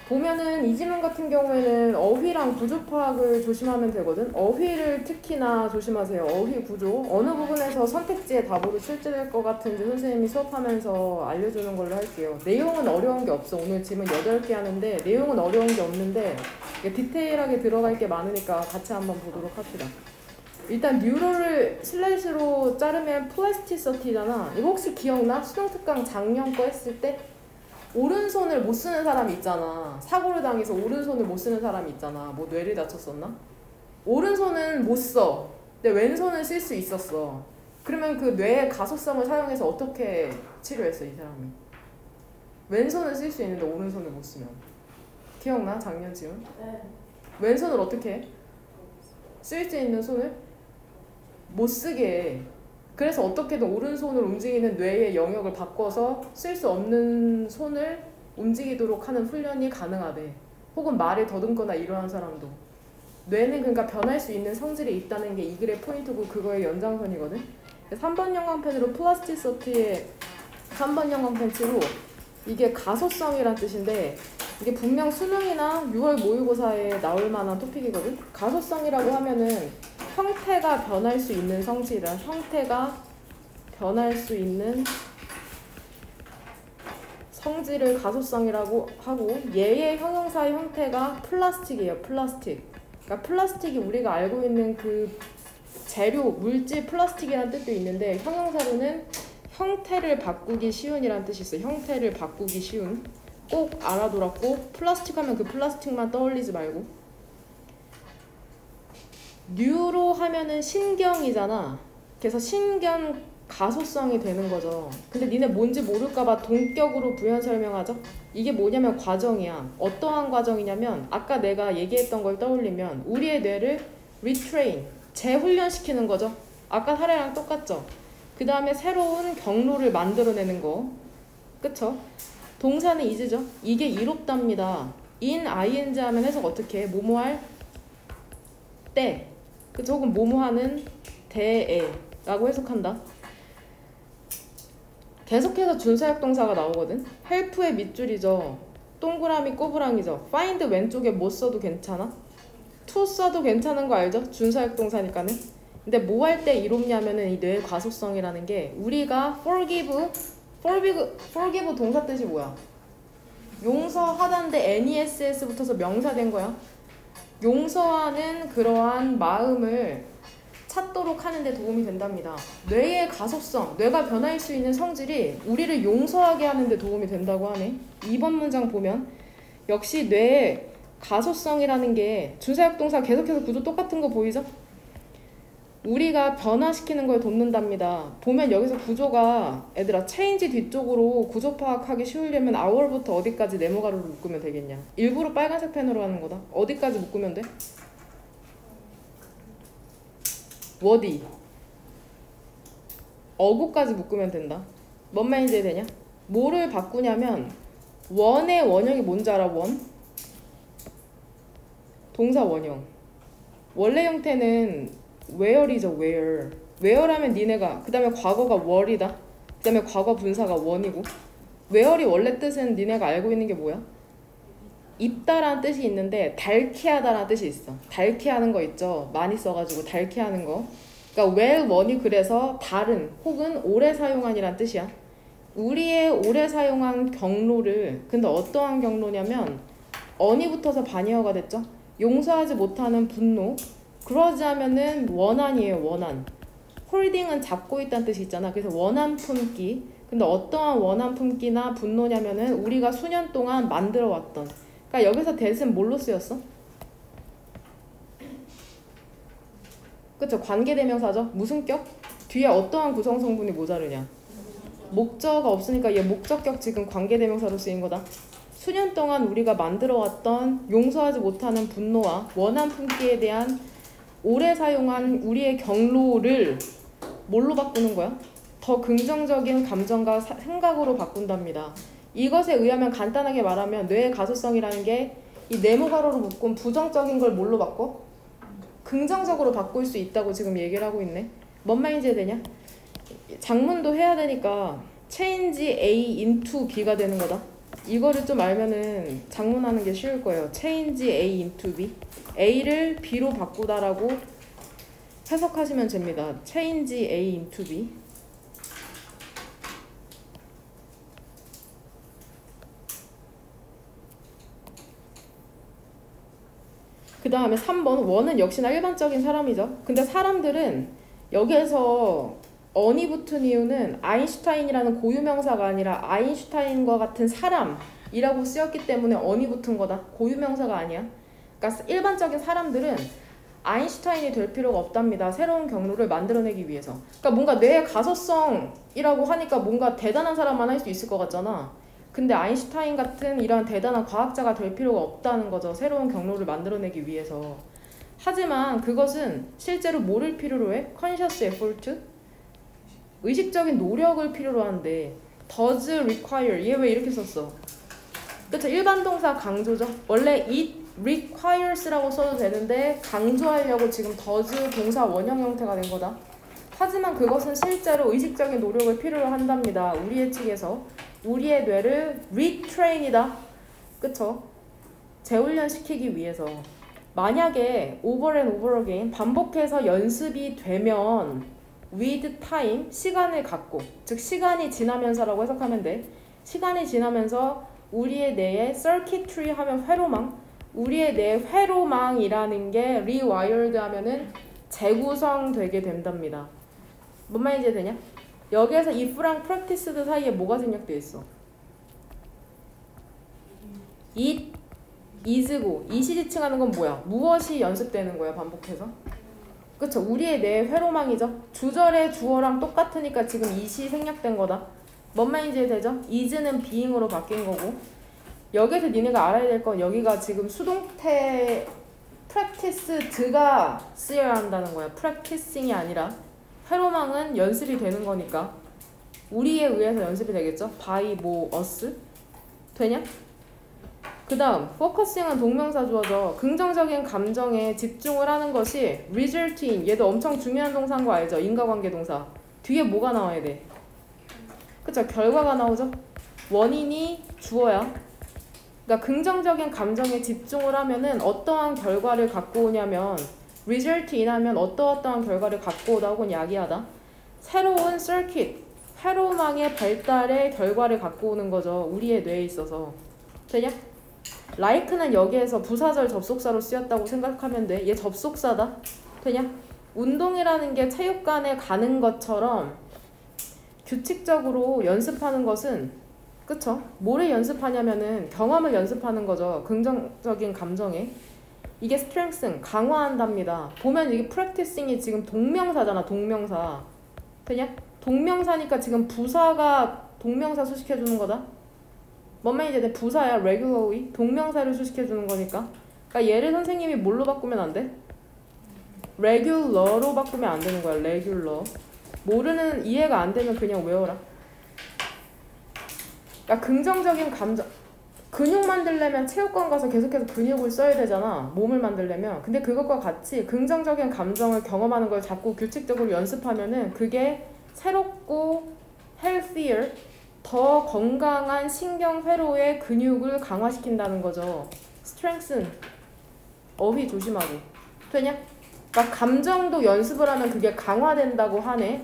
보면은 이 지문 같은 경우에는 어휘랑 구조 파악을 조심하면 되거든. 어휘를 특히나 조심하세요. 어휘 구조. 어느 부분에서 선택지의 답으로 출제될 것 같은지 선생님이 수업하면서 알려주는 걸로 할게요. 내용은 어려운 게 없어. 오늘 지문 8개 하는데 내용은 어려운 게 없는데 디테일하게 들어갈 게 많으니까 같이 한번 보도록 합시다. 일단 뉴로를 슬래시로 자르면 플라스티시티잖아. 이거 혹시 기억나? 수능 특강 작년 거 했을 때 오른손을 못 쓰는 사람이 있잖아. 사고를 당해서 오른손을 못 쓰는 사람이 있잖아. 뭐 뇌를 다쳤었나? 오른손은 못 써. 근데 왼손은 쓸 수 있었어. 그러면 그 뇌의 가소성을 사용해서 어떻게 치료했어, 이 사람이? 왼손을 쓸 수 있는데 오른손을 못 쓰면. 기억나? 작년 지문? 네. 왼손을 어떻게 해? 쓸 수 있는 손을 못 쓰게 해. 그래서 어떻게든 오른손을 움직이는 뇌의 영역을 바꿔서 쓸 수 없는 손을 움직이도록 하는 훈련이 가능하대. 혹은 말을 더듬거나 이러한 사람도. 뇌는 그러니까 변할 수 있는 성질이 있다는 게 이 글의 포인트고 그거의 연장선이거든. 3번 형광펜으로 플라스티시티의 3번 형광펜 치로 이게 가소성이란 뜻인데 이게 분명 수능이나 6월 모의고사에 나올 만한 토픽이거든. 가소성이라고 하면은 형태가 변할 수 있는 성질이라 형태가 변할 수 있는 성질을 가소성이라고 하고 얘의 형용사의 형태가 플라스틱이에요. 플라스틱. 그러니까 플라스틱이 우리가 알고 있는 그 재료, 물질 플라스틱이라는 뜻도 있는데 형용사로는 형태를 바꾸기 쉬운이라는 뜻이 있어요. 형태를 바꾸기 쉬운. 꼭 알아두라고. 플라스틱 하면 그 플라스틱만 떠올리지 말고. 뉴로 하면은 신경이잖아. 그래서 신경 가소성이 되는 거죠. 근데 니네 뭔지 모를까봐 동격으로 부연 설명하죠. 이게 뭐냐면 과정이야. 어떠한 과정이냐면 아까 내가 얘기했던 걸 떠올리면 우리의 뇌를 리트레인, 재훈련시키는 거죠. 아까 사례랑 똑같죠. 그 다음에 새로운 경로를 만들어내는 거. 그쵸? 동사는 is죠. 이게 이롭답니다. in, ing 하면 해석 어떻게 해? 뭐뭐할 때. 그쵸? 혹은 뭐뭐하는 대에 라고 해석한다. 계속해서 준사역 동사가 나오거든. help의 밑줄이죠. 동그라미 꼬부랑이죠. find 왼쪽에 뭐 써도 괜찮아? to 써도 괜찮은 거 알죠? 준사역 동사니까는. 근데 뭐 할 때 이롭냐면은 이 뇌의 과소성이라는 게 우리가 forgive 동사 뜻이 뭐야? 용서하다인데 NESS 붙어서 명사된 거야. 용서하는 그러한 마음을 찾도록 하는데 도움이 된답니다. 뇌의 가소성, 뇌가 변할 수 있는 성질이 우리를 용서하게 하는데 도움이 된다고 하네. 2번 문장 보면 역시 뇌의 가소성이라는 게 준사역 동사 계속해서 구조 똑같은 거 보이죠? 우리가 변화시키는 걸 돕는답니다. 보면 여기서 구조가 얘들아 체인지 뒤쪽으로 구조 파악하기 쉬우려면 hour부터 어디까지 네모 가로로 묶으면 되겠냐. 일부러 빨간색 펜으로 하는 거다. 어디까지 묶으면 돼? 워디 어구까지 묶으면 된다. 뭔 말인지 되냐? 뭐를 바꾸냐면 원의 원형이 뭔지 알아? 원? 동사 원형. 원래 형태는 where이죠. where라면 니네가 그 다음에 과거가 were이다. 그 다음에 과거 분사가 one이고 where이 원래 뜻은 니네가 알고 있는 게 뭐야? 입다라는 뜻이 있는데 닳게하다라는 뜻이 있어. 닳게 하는 거 있죠. 많이 써가지고 닳게 하는 거. 그러니까 well one이 그래서 다른 혹은 오래 사용한이란 뜻이야. 우리의 오래 사용한 경로를 근데 어떠한 경로냐면 on이 붙어서 반의어가 됐죠. 용서하지 못하는 분노. 그러지 않으면은 원한이에요. 원한. 홀딩은 잡고 있다는 뜻이 있잖아. 그래서 원한 품기. 근데 어떠한 원한 품기나 분노냐면은 우리가 수년 동안 만들어 왔던. 그러니까 여기서 that은 뭘로 쓰였어? 그쵸? 관계대명사죠? 무슨 격? 뒤에 어떠한 구성 성분이 모자르냐? 목적어가 없으니까 얘 목적격 지금 관계대명사로 쓰인 거다. 수년 동안 우리가 만들어 왔던 용서하지 못하는 분노와 원한 품기에 대한 오래 사용한 우리의 경로를 뭘로 바꾸는 거야? 더 긍정적인 감정과 생각으로 바꾼답니다. 이것에 의하면 간단하게 말하면 뇌의 가소성이라는 게 이 네모 가로로 묶은 부정적인 걸 뭘로 바꿔? 긍정적으로 바꿀 수 있다고 지금 얘기를 하고 있네. 뭔 말인지 되냐? 장문도 해야 되니까 change A into B가 되는 거다. 이거를 좀 알면은 작문하는 게 쉬울 거예요. change A into B. A를 B로 바꾸다라고 해석하시면 됩니다. change A into B. 그 다음에 3번 원은 역시나 일반적인 사람이죠. 근데 사람들은 여기에서 언이 붙은 이유는 아인슈타인이라는 고유명사가 아니라 아인슈타인과 같은 사람이라고 쓰였기 때문에 언이 붙은 거다. 고유명사가 아니야. 그러니까 일반적인 사람들은 아인슈타인이 될 필요가 없답니다. 새로운 경로를 만들어내기 위해서. 그러니까 뭔가 뇌의 가소성이라고 하니까 뭔가 대단한 사람만 할 수 있을 것 같잖아. 근데 아인슈타인 같은 이런 대단한 과학자가 될 필요가 없다는 거죠. 새로운 경로를 만들어내기 위해서. 하지만 그것은 실제로 뭐를 필요로 해? conscious effort? 의식적인 노력을 필요로 하는데 does require 얘 왜 이렇게 썼어? 그쵸? 일반 동사 강조죠. 원래 it requires라고 써도 되는데 강조하려고 지금 does 동사 원형 형태가 된 거다. 하지만 그것은 실제로 의식적인 노력을 필요로 한답니다. 우리의 측에서 우리의 뇌를 retrain이다. 그쵸? 재훈련시키기 위해서. 만약에 over and over again 반복해서 연습이 되면 with time 시간을 갖고 즉 시간이 지나면서라고 해석하면 돼. 시간이 지나면서 우리의 뇌에 circuitry 하면 회로망 우리의 뇌 회로망이라는 게 rewired 하면은 재구성되게 된답니다. 뭔 말인지 되냐? 여기에서 if랑 practiced 사이에 뭐가 생략되어 있어? it, is고 it이 지칭하는 건 뭐야? 무엇이 연습되는 거야 반복해서? 그쵸? 우리의 뇌 회로망이죠? 주절의 주어랑 똑같으니까 지금 it이 생략된 거다. 뭔 말인지 되죠? is는 being으로 바뀐 거고 여기서 니네가 알아야 될 건 여기가 지금 수동태 practice드가 쓰여야 한다는 거야. practicing이 아니라 회로망은 연습이 되는 거니까 우리에 의해서 연습이 되겠죠? by 뭐 us? 되냐? 그 다음 focusing은 동명사 주어져. 긍정적인 감정에 집중을 하는 것이 result in 얘도 엄청 중요한 동사인 거 알죠? 인과관계 동사 뒤에 뭐가 나와야 돼? 그쵸? 결과가 나오죠? 원인이 주어야. 그러니까 긍정적인 감정에 집중을 하면은 어떠한 결과를 갖고 오냐면 result in 하면 어떠한 결과를 갖고 오다 혹은 야기하다. 새로운 circuit, 회로망의 발달의 결과를 갖고 오는 거죠. 우리의 뇌에 있어서. 되냐? like는 여기에서 부사절 접속사로 쓰였다고 생각하면 돼. 얘 접속사다. 되냐? 운동이라는 게 체육관에 가는 것처럼 규칙적으로 연습하는 것은 그쵸? 뭐를 연습하냐면은 경험을 연습하는 거죠. 긍정적인 감정에. 이게 strengthen, 강화한답니다. 보면 이게 practicing이 지금 동명사잖아. 동명사. 되냐? 동명사니까 지금 부사가 동명사 수식해주는 거다. 뭔 말인지 내 부사야. regularly. 동명사를 수식해주는 거니까. 그러니까 얘를 선생님이 뭘로 바꾸면 안 돼? regular로 바꾸면 안 되는 거야. regular. 모르는 이해가 안 되면 그냥 외워라. 그러니까 긍정적인 감정 근육 만들려면 체육관 가서 계속해서 근육을 써야 되잖아. 몸을 만들려면. 근데 그것과 같이 긍정적인 감정을 경험하는 걸 자꾸 규칙적으로 연습하면은 그게 새롭고 healthier 더 건강한 신경회로의 근육을 강화시킨다는 거죠. strengthen 어휘 조심하고. 되냐? 그러니까 감정도 연습을 하면 그게 강화된다고 하네.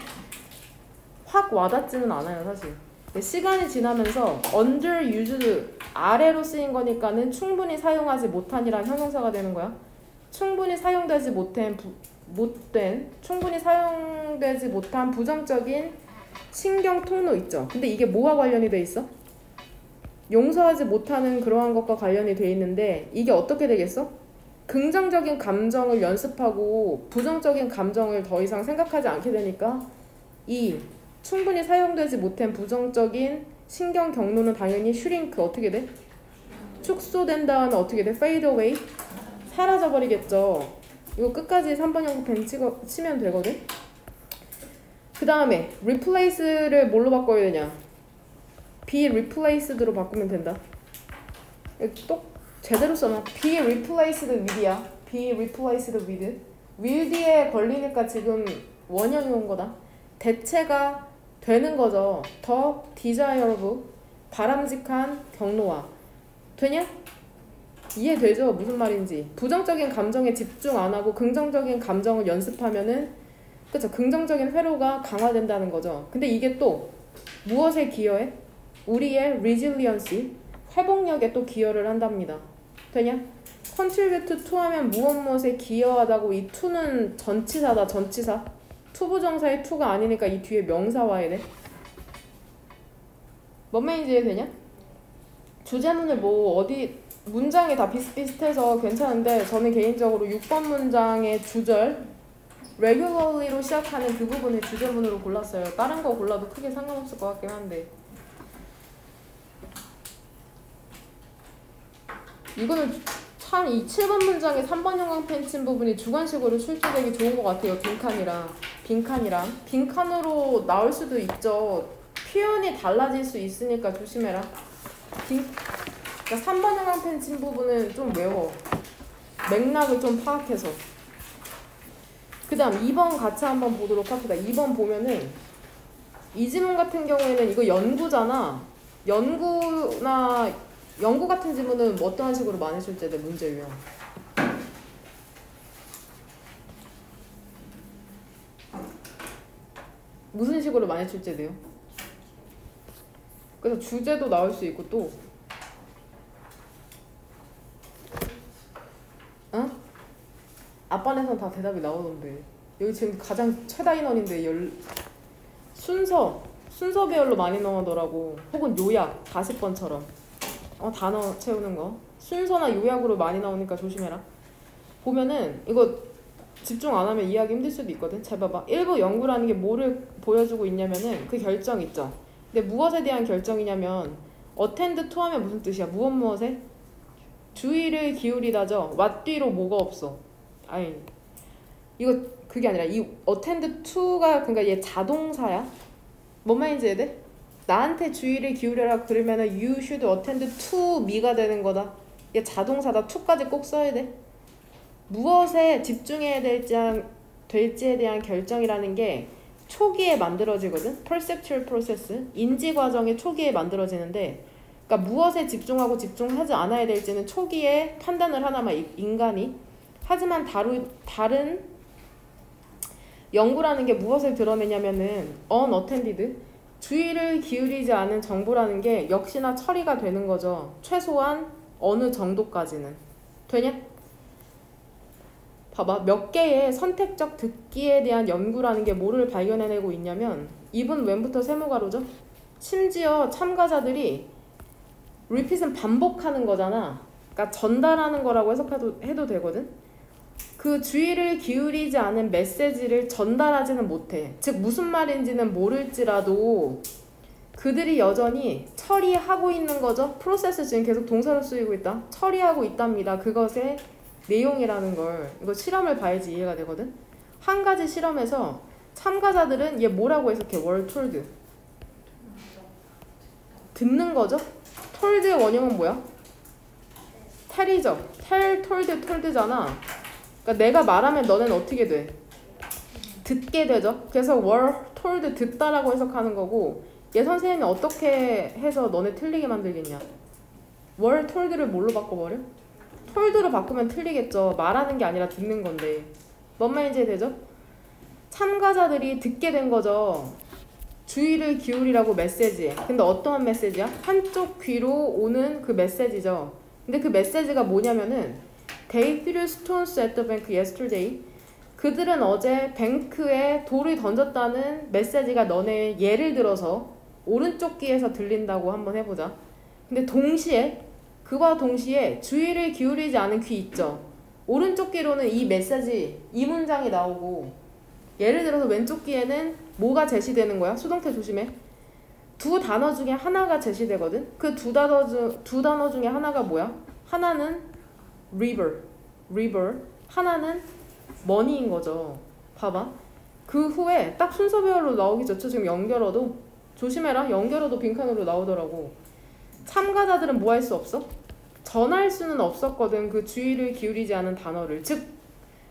확 와닿지는 않아요 사실. 시간이 지나면서 underused 아래로 쓰인 거니까는 충분히 사용하지 못한이란 형용사가 되는 거야. 충분히 사용되지 충분히 사용되지 못한 부정적인 신경 통로 있죠. 근데 이게 뭐와 관련이 돼 있어? 용서하지 못하는 그러한 것과 관련이 돼 있는데 이게 어떻게 되겠어? 긍정적인 감정을 연습하고 부정적인 감정을 더 이상 생각하지 않게 되니까 이 충분히 사용되지 못한 부정적인 신경 경로는 당연히 shrink 어떻게 돼? 축소된 다음에 어떻게 돼? fade away 사라져버리겠죠. 이거 끝까지 3번 연구펜 치면 되거든. 그 다음에 replace를 뭘로 바꿔야 되냐? be replaced로 바꾸면 된다. 또 제대로 써놔. be replaced with야. be replaced with will 뒤에 걸리니까 지금 원형이 온 거다. 대체가 되는 거죠. 더 desirable 바람직한 경로와. 되냐? 이해되죠? 무슨 말인지. 부정적인 감정에 집중 안 하고 긍정적인 감정을 연습하면은, 그쵸? 긍정적인 회로가 강화된다는 거죠. 근데 이게 또 무엇에 기여해? 우리의 resiliency, 회복력에 또 기여를 한답니다. 되냐? contribute to 하면 무엇에 기여하다고, 이 to는 전치사다. 전치사. 투부정사의 to가 아니니까 이 뒤에 명사 와야 돼. 뭔 말인지 이해되냐? 주제문을 뭐 어디 문장이 다 비슷비슷해서 괜찮은데, 저는 개인적으로 6번 문장의 주절 regularly로 시작하는 그 부분을 주제문으로 골랐어요. 다른 거 골라도 크게 상관없을 것 같긴 한데, 이거는 참 이 7번 문장의 3번 형광 펜 친 부분이 주관식으로 출제되기 좋은 것 같아요. 빈칸이랑 빈칸으로 나올 수도 있죠. 표현이 달라질 수 있으니까 조심해라. 그러니까 3번 형광 펜 친 부분은 좀 외워. 맥락을 좀 파악해서. 그 다음 2번 같이 한번 보도록 합시다. 2번 보면은 이 지문 같은 경우에는 이거 연구잖아. 연구 같은 지문은 어떠한 식으로 많이 출제돼? 문제 유형. 무슨 식으로 많이 출제돼요? 그래서 주제도 나올 수 있고 또 어? 앞반에선 다 대답이 나오던데. 여기 지금 가장 최다 인원인데 순서 배열로 많이 나오더라고. 혹은 요약 40번처럼 단어 채우는 거 순서나 요약으로 많이 나오니까 조심해라. 보면은 이거 집중 안 하면 이해하기 힘들 수도 있거든. 잘 봐봐. 일부 연구라는 게 뭐를 보여주고 있냐면은 그 결정 있죠. 근데 무엇에 대한 결정이냐면 attend to 하면 무슨 뜻이야? 무엇에? 주의를 기울이다죠. what 뒤로 뭐가 없어. 아니 이거 그게 아니라 이 attend to가 그러니까 얘 자동사야. 뭔 말인지 이해돼? 나한테 주의를 기울여라 그러면은 you should attend to me가 되는 거다. 얘 자동사다. to까지 꼭 써야 돼. 무엇에 집중해야 될지에 대한 결정이라는 게 초기에 만들어지거든. perceptual process, 인지 과정의 초기에 만들어지는데, 그러니까 무엇에 집중하고 집중하지 않아야 될지는 초기에 판단을 하나만 인간이. 하지만 다른 연구라는 게 무엇을 드러내냐면은 unattended, 주의를 기울이지 않은 정보라는 게 역시나 처리가 되는 거죠. 최소한 어느 정도까지는. 되냐? 봐봐. 몇 개의 선택적 듣기에 대한 연구라는 게 뭐를 발견해내고 있냐면, 이분 웬부터 세모가로죠? 심지어 참가자들이 repeat은 반복하는 거잖아. 그러니까 전달하는 거라고 해도 되거든. 그 주의를 기울이지 않은 메시지를 전달하지는 못해. 즉 무슨 말인지는 모를지라도 그들이 여전히 처리하고 있는 거죠. 프로세스 지금 계속 동사로 쓰이고 있다. 처리하고 있답니다. 그것의 내용이라는 걸. 이거 실험을 봐야지 이해가 되거든. 한 가지 실험에서 참가자들은 얘 뭐라고 해석해? were told. 듣는 거죠. told의 원형은 뭐야? tell이죠. tell, told잖아. 그러니까 내가 말하면 너는 어떻게 돼? 듣게 되죠. 그래서 were told 듣다라고 해석하는 거고, 얘 선생님이 어떻게 해서 너네 틀리게 만들겠냐? were told를 뭘로 바꿔버려? told로 바꾸면 틀리겠죠. 말하는 게 아니라 듣는 건데. 뭔 말인지 되죠? 참가자들이 듣게 된 거죠. 주의를 기울이라고 메시지. 근데 어떠한 메시지야? 한쪽 귀로 오는 그 메시지죠. 근데 그 메시지가 뭐냐면은 They threw stones at the bank yesterday. 그들은 어제 뱅크에 돌을 던졌다는 메시지가 너네 예를 들어서 오른쪽 귀에서 들린다고 한번 해보자. 근데 그와 동시에 주의를 기울이지 않은 귀 있죠. 오른쪽 귀로는 이 메시지, 이 문장이 나오고, 예를 들어서 왼쪽 귀에는 뭐가 제시되는 거야? 수동태 조심해. 두 단어 중에 하나가 제시되거든. 그 두 단어 중에 하나가 뭐야? 하나는 river, 하나는 money인 거죠. 봐봐. 그 후에 딱 순서별로 나오기 전에 지금 연결어도 조심해라. 연결어도 빈칸으로 나오더라고. 참가자들은 뭐 할 수 없어? 전할 수는 없었거든. 그 주의를 기울이지 않은 단어를. 즉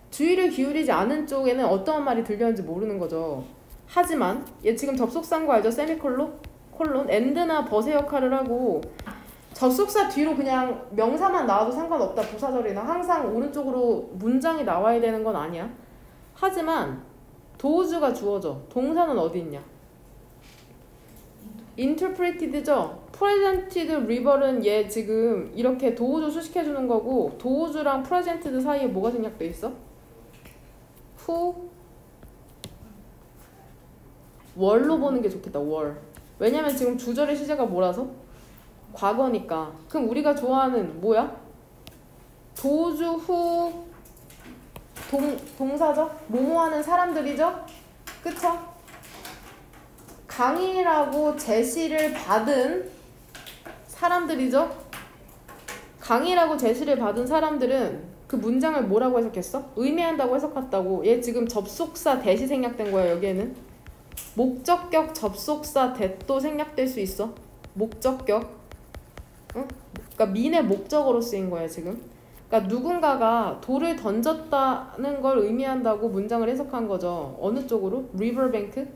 주의를 기울이지 않은 쪽에는 어떠한 말이 들렸는지 모르는 거죠. 하지만 얘 지금 접속사인 거 알죠? 세미콜로? 콜론 and나 but의 역할을 하고 접속사 뒤로 그냥 명사만 나와도 상관없다. 부사절이나 항상 오른쪽으로 문장이 나와야 되는 건 아니야. 하지만 도우즈가 주어져. 동사는 어디 있냐? interpreted죠. presented river은 얘 지금 이렇게 도우즈 수식해주는 거고 도우즈랑 presented 사이에 뭐가 생략돼 있어? who? 월로 보는 게 좋겠다. 월. 왜냐면 지금 주절의 시제가 뭐라서? 과거니까. 그럼 우리가 좋아하는 뭐야? 도우즈 후 동사죠? 뭐뭐 하는 사람들이죠? 그쵸? 강의라고 제시를 받은 사람들이죠? 강의라고 제시를 받은 사람들은 그 문장을 뭐라고 해석했어? 의미한다고 해석했다고. 얘 지금 접속사 대시 생략된 거야. 여기에는 목적격 접속사 대도 생략될 수 있어. 목적격. 응? 그러니까 민의 목적어로 쓰인 거야 지금. 그러니까 누군가가 돌을 던졌다는 걸 의미한다고 문장을 해석한 거죠. 어느 쪽으로? 리버뱅크?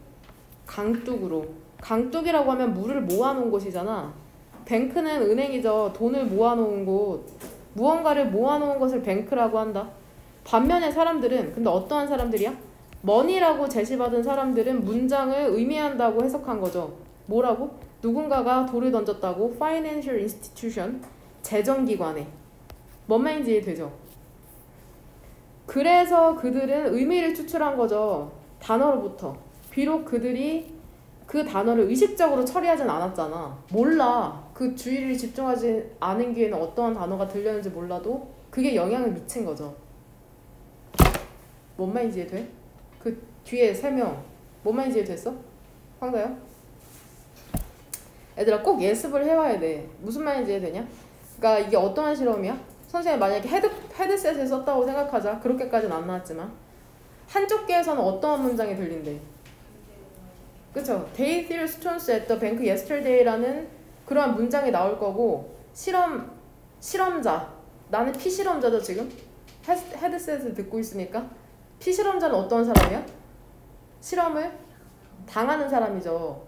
강둑으로. 강둑이라고 하면 물을 모아놓은 곳이잖아. 뱅크는 은행이죠. 돈을 모아놓은 곳. 무언가를 모아놓은 것을 뱅크라고 한다. 반면에 사람들은 근데 어떠한 사람들이야? 머니라고 제시받은 사람들은 문장을 의미한다고 해석한 거죠. 뭐라고? 누군가가 돌을 던졌다고 financial institution, 재정기관에. 뭔 말인지 이해되죠? 그래서 그들은 의미를 추출한 거죠. 단어로부터. 비록 그들이 그 단어를 의식적으로 처리하진 않았잖아. 몰라. 그 주의를 집중하지 않은 기에는 어떠한 단어가 들렸는지 몰라도 그게 영향을 미친 거죠. 뭔 말인지 이해돼? 그 뒤에 설명 뭔 말인지 이해됐어? 황가요? 얘들아 꼭 예습을 해와야 돼. 무슨 말인지 이해되냐? 그러니까 이게 어떠한 실험이야? 선생님이 만약에 헤드셋을 썼다고 생각하자. 그렇게까지는 안 나왔지만 한쪽 귀에서는 어떠한 문장이 들린대? 그쵸? They threw stones at the bank yesterday라는 그러한 문장이 나올 거고 실험자 나는 피실험자죠 지금? 헤드셋을 듣고 있으니까 피실험자는 어떤 사람이야? 실험을 당하는 사람이죠.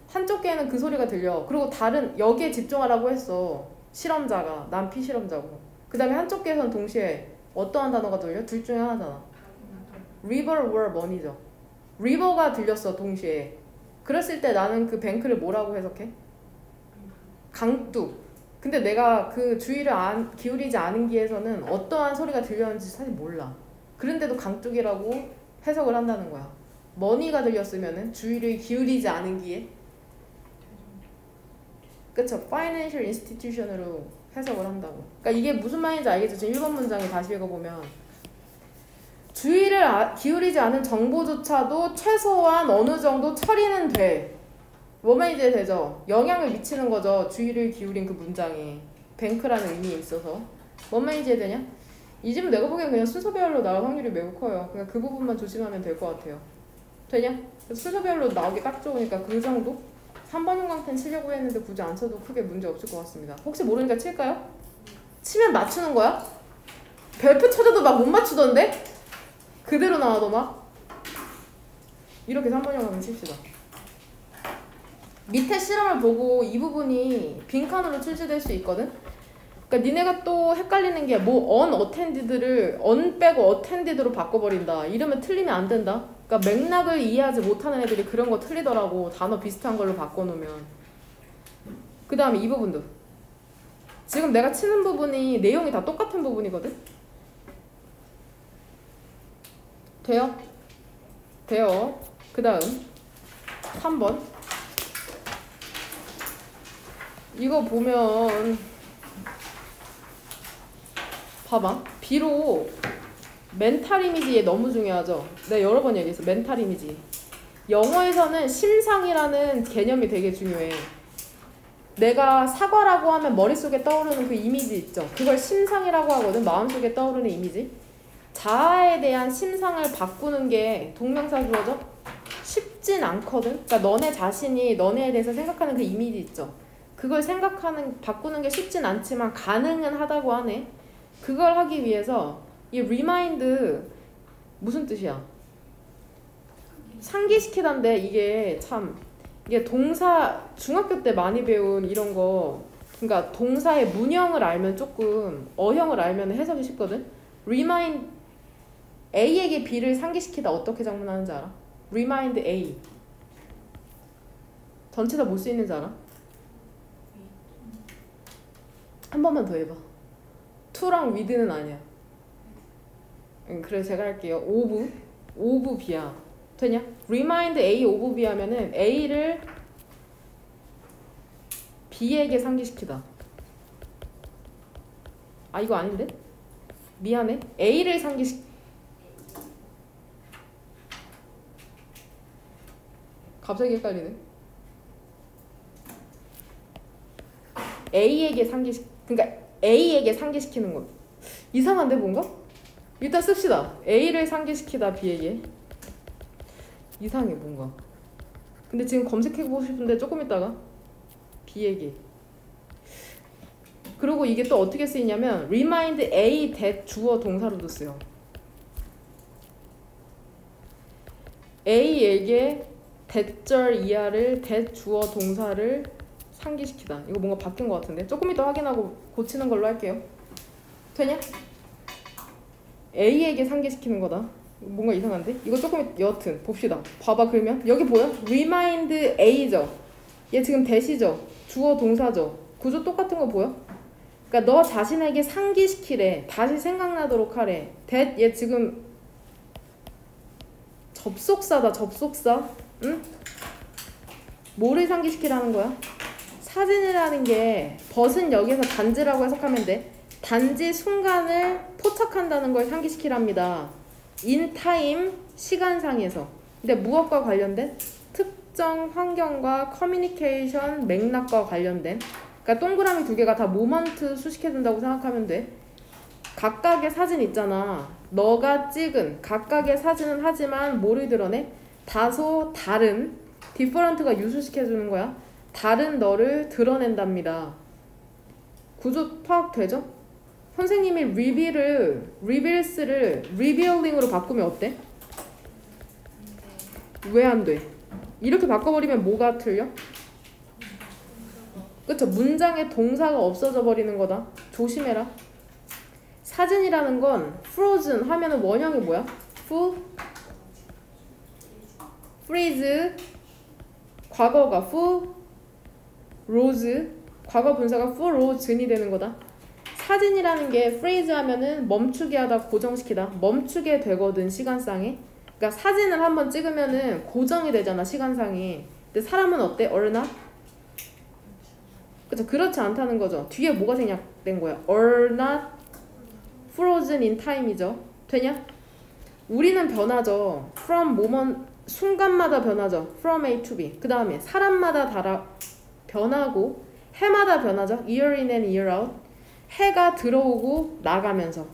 한쪽 귀에는 그 소리가 들려. 그리고 다른 여기에 집중하라고 했어. 실험자가 난 피실험자고. 그 다음에 한쪽 귀에서는 동시에 어떠한 단어가 들려? 둘 중에 하나잖아. river or money죠. river가 들렸어 동시에. 그랬을 때 나는 그 뱅크를 뭐라고 해석해? 강둑. 근데 내가 그 주의를 기울이지 않은 기에서는 어떠한 소리가 들렸는지 사실 몰라. 그런데도 강둑이라고 해석을 한다는 거야. 머니가 들렸으면은 주의를 기울이지 않은 기에. 그쵸? Financial institution으로 해석을 한다고. 그러니까 이게 무슨 말인지 알겠죠? 지금 1번 문장에 다시 읽어보면 주의를 기울이지 않은 정보조차도 최소한 어느 정도 처리는 돼. 뭐 말인지 되죠? 영향을 미치는 거죠. 주의를 기울인 그 문장에. 뱅크라는 의미에 있어서. 뭔 말인지 되냐? 이 집은 내가 보기엔 그냥 순서별로 나올 확률이 매우 커요. 그냥 그 부분만 조심하면 될 것 같아요. 되냐? 순서별로 나오기 딱 좋으니까 그 정도? 3번 형광펜 치려고 했는데 굳이 안 쳐도 크게 문제 없을 것 같습니다. 혹시 모르니까 칠까요? 치면 맞추는 거야? 별표 쳐줘도 막 못 맞추던데? 그대로 나와도 막? 이렇게 3번 형광펜 칩시다. 밑에 실험을 보고 이 부분이 빈칸으로 출제될 수 있거든? 그러니까 니네가 또 헷갈리는 게 뭐 unattended를 un 빼고 attended로 바꿔버린다. 이러면 틀리면 안 된다. 그러니까 맥락을 이해하지 못하는 애들이 그런 거 틀리더라고. 단어 비슷한 걸로 바꿔놓으면. 그 다음에 이 부분도. 지금 내가 치는 부분이 내용이 다 똑같은 부분이거든? 돼요? 돼요. 그 다음 3번. 이거 보면 봐봐. 비록 멘탈 이미지 얘 너무 중요하죠. 내가 여러 번 얘기했어. 멘탈 이미지. 영어에서는 심상이라는 개념이 되게 중요해. 내가 사과라고 하면 머릿속에 떠오르는 그 이미지 있죠. 그걸 심상이라고 하거든. 마음속에 떠오르는 이미지. 자아에 대한 심상을 바꾸는 게 동명사 주어죠? 쉽진 않거든. 그러니까 너네 자신이 너네에 대해서 생각하는 그 이미지 있죠. 그걸 바꾸는 게 쉽진 않지만 가능은 하다고 하네. 그걸 하기 위해서 이 remind 무슨 뜻이야? 상기시키던데 이게 참 이게 동사 중학교 때 많이 배운 이런 거, 그러니까 동사의 문형을 알면 조금 어형을 알면 해석이 쉽거든. remind A에게 B를 상기시키다 어떻게 작문하는지 알아? remind A 전체 다 뭐 쓰이는지 알아? 한 번만 더 해봐. to랑 with는 아니야. 그래 제가 할게요. of B야. 되냐? remind A of B 하면은 A를 B에게 상기시키다. 아 이거 아닌데? 미안해. A를 갑자기 헷갈리네. 그러니까 A에게 상기시키는 것. 이상한데 뭔가? 일단 씁시다. A를 상기시키다 B에게. 이상해 뭔가. 근데 지금 검색해보고 싶은데 조금 있다가 B에게. 그리고 이게 또 어떻게 쓰이냐면 remind A that 주어 동사로도 쓰여. A에게 that절 이하를 that 주어 동사를 상기시키다. 이거 뭔가 바뀐 것 같은데 조금 이따 확인하고 고치는 걸로 할게요. 되냐? A에게 상기시키는 거다. 뭔가 이상한데? 이거 조금 여튼 봅시다. 봐봐. 그러면 여기 보여? remind A죠. 얘 지금 that이죠. 주어 동사죠. 구조 똑같은 거 보여? 그러니까 너 자신에게 상기시키래. 다시 생각나도록 하래. that 얘 지금 접속사다. 접속사. 응? 뭐를 상기시키라는 거야? 사진이라는 게 벗은 여기서 단지라고 해석하면 돼. 단지 순간을 포착한다는 걸 상기시키랍니다. in time 시간상에서. 근데 무엇과 관련된? 특정 환경과 커뮤니케이션 맥락과 관련된. 그러니까 동그라미 두 개가 다 모먼트 수식해준다고 생각하면 돼. 각각의 사진 있잖아. 너가 찍은 각각의 사진은 하지만 뭐를 드러내? 다소 다른 different가 유수시켜주는 거야. 다른 너를 드러낸답니다. 구조 파악되죠? 선생님이 reveals를 revealing으로 바꾸면 어때? 왜 안 돼? 이렇게 바꿔버리면 뭐가 틀려? 그쵸? 문장에 동사가 없어져 버리는 거다. 조심해라. 사진이라는 건 frozen 하면은 원형이 뭐야? freeze 과거가 froze 과거 분사가 frozen이 되는 거다. 사진이라는 게 freeze 하면은 멈추게 하다 고정시키다. 멈추게 되거든 시간상에. 그러니까 사진을 한번 찍으면은 고정이 되잖아 시간상에. 근데 사람은 어때? or not? 그쵸? 그렇지 않다는 거죠. 뒤에 뭐가 생략된 거야? or not frozen in time이죠. 되냐? 우리는 변하죠. from moment 순간마다 변하죠. from A to B. 그 다음에 사람마다 변하고 해마다 변하죠. year in and year out. 해가 들어오고 나가면서.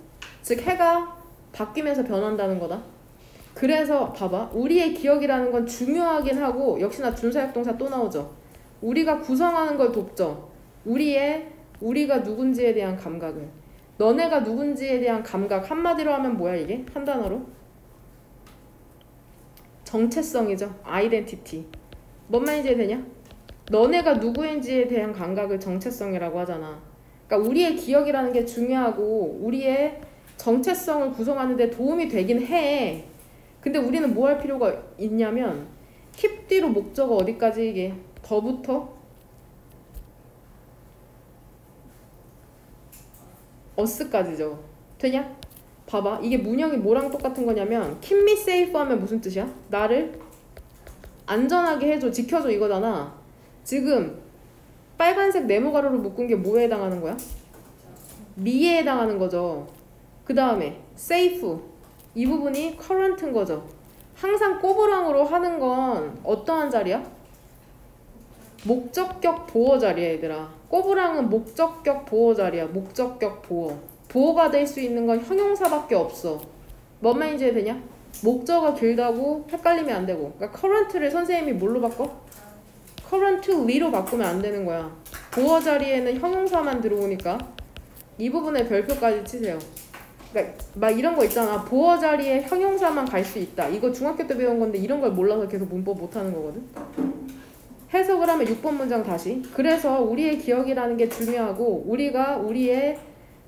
즉 해가 바뀌면서 변한다는 거다. 그래서 봐봐. 우리의 기억이라는 건 중요하긴 하고 역시나 준사역 동사 또 나오죠. 우리가 구성하는 걸 돕죠. 우리가 누군지에 대한 감각을. 너네가 누군지에 대한 감각. 한마디로 하면 뭐야 이게? 한 단어로? 정체성이죠. 아이덴티티. 뭔 말인지 되냐? 너네가 누구인지에 대한 감각을 정체성이라고 하잖아. 그러니까 우리의 기억이라는 게 중요하고 우리의 정체성을 구성하는 데 도움이 되긴 해. 근데 우리는 뭐 할 필요가 있냐면 keep 뒤로 목적어 어디까지 이게? 더부터 us까지죠. 되냐? 봐봐. 이게 문형이 뭐랑 똑같은 거냐면 keep me safe 하면 무슨 뜻이야? 나를 안전하게 해줘, 지켜줘 이거잖아. 지금 빨간색 네모 가로로 묶은 게 뭐에 해당하는 거야? me에 해당하는 거죠. 그 다음에 safe 이 부분이 current인 거죠. 항상 꼬부랑으로 하는 건 어떠한 자리야? 목적격 보어 자리야 얘들아. 꼬부랑은 목적격 보어 자리야. 목적격 보어. 보어가 될 수 있는 건 형용사밖에 없어. 뭔 말인지 되냐? 목적어 길다고 헷갈리면 안 되고. 그러니까 current를 선생님이 뭘로 바꿔? currently로 바꾸면 안 되는 거야. 보어 자리에는 형용사만 들어오니까 이 부분에 별표까지 치세요. 그러니까 막 이런 거 있잖아. 보어 자리에 형용사만 갈 수 있다. 이거 중학교 때 배운 건데 이런 걸 몰라서 계속 문법 못하는 거거든. 해석을 하면 6번 문장 다시. 그래서 우리의 기억이라는 게 중요하고 우리가 우리의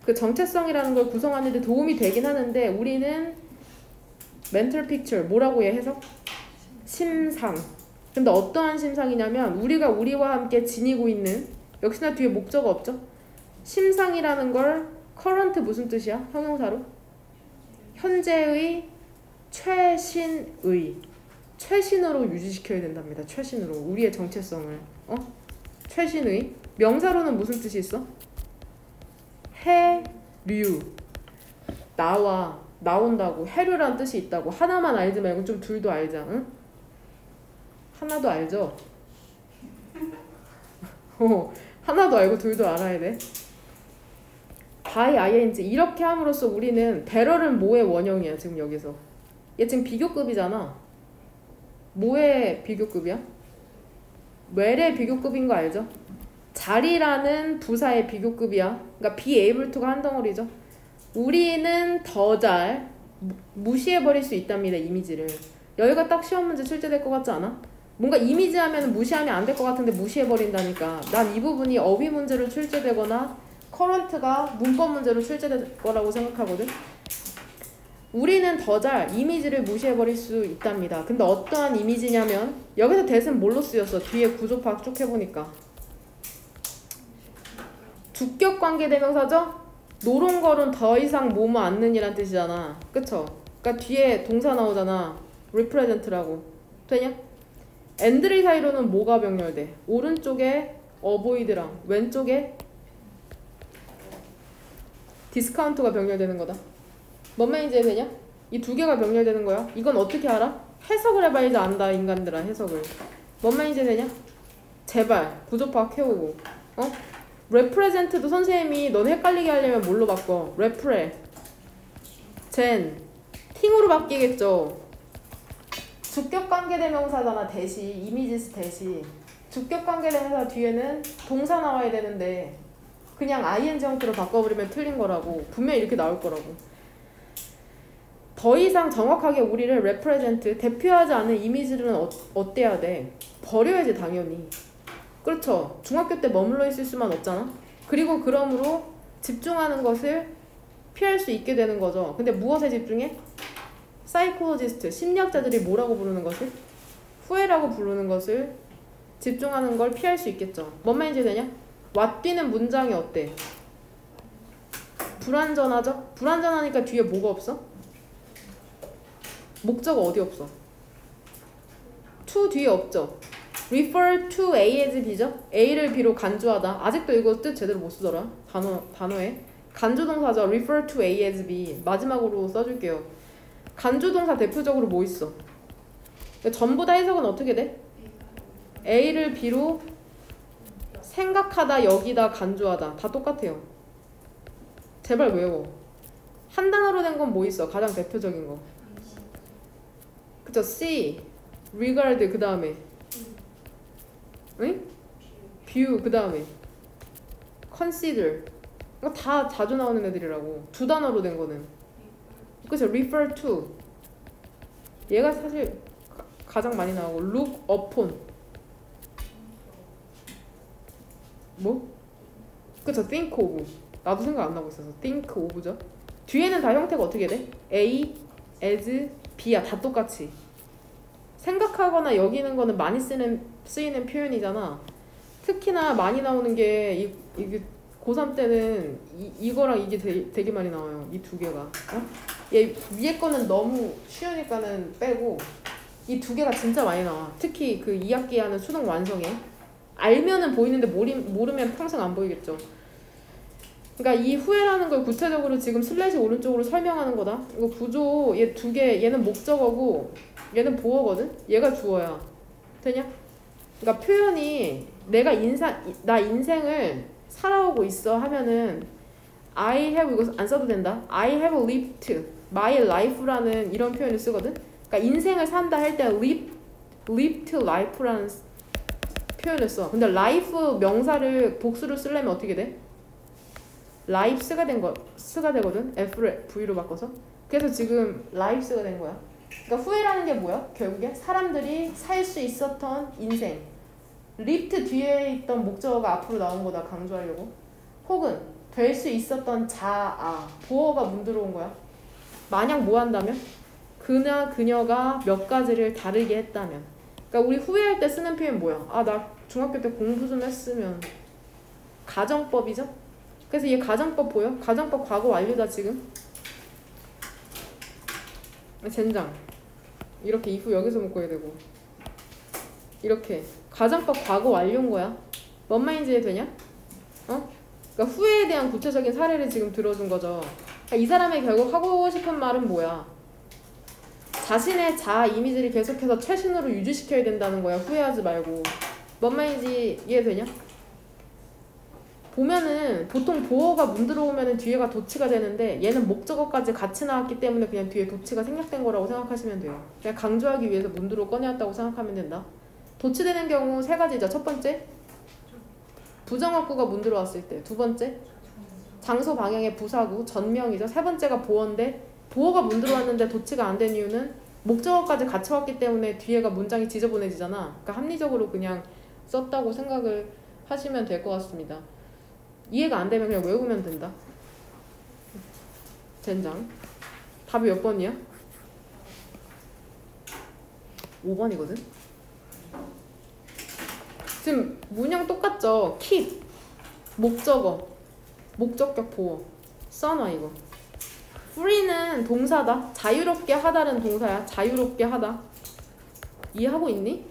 그 정체성이라는 걸 구성하는 데 도움이 되긴 하는데 우리는 mental picture 뭐라고 해 해석? 심상. 근데 어떠한 심상이냐면 우리가 우리와 함께 지니고 있는 역시나 뒤에 목적어 없죠? 심상이라는 걸 current 무슨 뜻이야? 형용사로? 현재의 최신의 최신으로 유지시켜야 된답니다. 최신으로 우리의 정체성을 최신의 명사로는 무슨 뜻이 있어? 해류 나온다고 해류란 뜻이 있다고 하나만 알지 말고 좀 둘도 알자. 응? 하나도 알죠? 하나도 알고 둘도 알아야 돼. by ing 이렇게 함으로써 우리는 배럴은 뭐의 원형이야 지금 여기서. 얘 지금 비교급이잖아. 뭐의 비교급이야? where의 비교급인 거 알죠? 잘이라는 부사의 비교급이야. 그러니까 be able to가 한 덩어리죠. 우리는 더 잘 무시해버릴 수 있답니다. 이미지를. 여기가 딱 시험 문제 출제될 것 같지 않아? 뭔가 이미지 하면 무시하면 안 될 것 같은데 무시해버린다니까. 난 이 부분이 어휘 문제로 출제되거나 커런트가 문법 문제로 출제될 거라고 생각하거든. 우리는 더 잘 이미지를 무시해버릴 수 있답니다. 근데 어떠한 이미지냐면 여기서 대신 뭘로 쓰였어? 뒤에 구조 파악 쭉 해보니까 주격관계대명사죠? 노롱걸은 더 이상 뭐뭐 않는이란 뜻이잖아. 그쵸? 그러니까 뒤에 동사 나오잖아. represent라고. 되냐? and를 사이로는 뭐가 병렬돼? 오른쪽에 avoid랑 왼쪽에 discount가 병렬되는 거다. 뭔 말인지 되냐? 이 두 개가 병렬되는 거야. 이건 어떻게 알아? 해석을 해봐야지 안다 인간들아. 해석을. 뭔 말인지 되냐? 제발 구조 파악 해오고. represent도 선생님이 너네 헷갈리게 하려면 뭘로 바꿔? repre ting으로 바뀌겠죠. 주격관계대명사잖아. 대시 이미지스 대시. 주격관계대명사 뒤에는 동사 나와야 되는데 그냥 ing 형태로 바꿔버리면 틀린 거라고. 분명히 이렇게 나올 거라고. 더 이상 정확하게 우리를 represent 대표하지 않는 이미지는 어때야 돼? 버려야지 당연히. 그렇죠. 중학교 때 머물러 있을 수만 없잖아. 그리고 그러므로 집중하는 것을 피할 수 있게 되는 거죠. 근데 무엇에 집중해? 사이콜로지스트, 심리학자들이 뭐라고 부르는 것을? 후회라고 부르는 것을 집중하는 걸 피할 수 있겠죠. 뭔 말인지 되냐? 왓비는 문장이 어때? 불완전하죠? 불완전하니까 뒤에 뭐가 없어? 목적어 어디 없어? to 뒤에 없죠? refer to A as B죠? A를 B로 간주하다. 아직도 이거 뜻 제대로 못 쓰더라. 단어에. 간주동사죠. refer to A as B. 마지막으로 써줄게요. 간주동사 대표적으로 뭐 있어? 전부 다 해석은 어떻게 돼? A를 B로 생각하다, 여기다, 간주하다. 다 똑같아요. 제발 외워. 한 단어로 된 건 뭐 있어? 가장 대표적인 거. 그쵸? see, regard 그 다음에 응? view 그 다음에 consider. 이거 다 자주 나오는 애들이라고. 두 단어로 된 거는. 그쵸? refer to. 얘가 사실 가장 많이 나오고 look upon. 뭐? 그쵸? think of. 나도 생각 안 나고 있어서 think of죠. 뒤에는 다 형태가 어떻게 돼? A, as, B야. 다 똑같이. 생각하거나 여기는 거는 많이 쓰이는 표현이잖아. 특히나 많이 나오는 게 이게 고3 때는 이거랑 이게 되게 많이 나와요. 이 두 개가. 얘 위에 거는 너무 쉬우니까는 빼고 이 두 개가 진짜 많이 나와. 특히 그 2학기 하는 수능 완성에. 알면은 보이는데 모르면 평생 안 보이겠죠. 그러니까 이 후회라는 걸 구체적으로 지금 슬래시 오른쪽으로 설명하는 거다. 이거 구조 얘 두 개, 얘는 목적어고 얘는 보어거든? 얘가 주어야. 되냐? 그러니까 표현이 나 인생을 살아오고 있어 하면은 I have 이거 안 써도 된다. I have lived my life라는 이런 표현을 쓰거든? 그러니까 인생을 산다 할 때 lived life라는 표현을 써. 근데 life 명사를 복수를 쓰려면 어떻게 돼? lives가 되거든. F를 V로 바꿔서. 그래서 지금 lives가 된 거야. 그러니까 후회라는 게 뭐야? 결국에 사람들이 살 수 있었던 인생. lived 뒤에 있던 목적어가 앞으로 나온 거다 강조하려고. 혹은 될 수 있었던 자아 보어가 문 들어온 거야. 만약 뭐 한다면? 그나 그녀가 몇 가지를 다르게 했다면. 그러니까 우리 후회할 때 쓰는 표현 뭐야? 아, 나 중학교 때 공부 좀 했으면. 가정법이죠? 그래서 얘 가정법 보여? 가정법 과거 완료다 지금. 젠장. 이렇게 if 여기서 묶어야 되고. 이렇게 가정법 과거 완료인 거야. 뭔 말인지 이해되냐? 어? 그러니까 후회에 대한 구체적인 사례를 지금 들어준 거죠. 그러니까 이 사람이 결국 하고 싶은 말은 뭐야? 자신의 자아 이미지를 계속해서 최신으로 유지시켜야 된다는 거야. 후회하지 말고. 뭔 말인지 이해되냐? 보면은 보통 보어가 문 들어오면은 뒤에가 도치가 되는데 얘는 목적어까지 같이 나왔기 때문에 그냥 뒤에 도치가 생략된 거라고 생각하시면 돼요. 그냥 강조하기 위해서 문 들어 꺼내왔다고 생각하면 된다. 도치되는 경우 세 가지죠. 첫 번째, 부정어구가 문 들어왔을 때. 두 번째, 장소 방향의 부사구, 전명이죠. 세 번째가 보어인데 보어가 문 들어왔는데 도치가 안 된 이유는 목적어까지 같이 왔기 때문에 뒤에가 문장이 지저분해지잖아. 그러니까 합리적으로 그냥 썼다고 생각을 하시면 될 것 같습니다. 이해가 안 되면 그냥 외우면 된다. 젠장. 답이 몇 번이야? 5번이거든? 지금 문형 똑같죠? keep, 목적어, 목적격 보어. 써놔 이거. free는 동사다. 자유롭게 하다는 동사야. 자유롭게 하다. 이해하고 있니?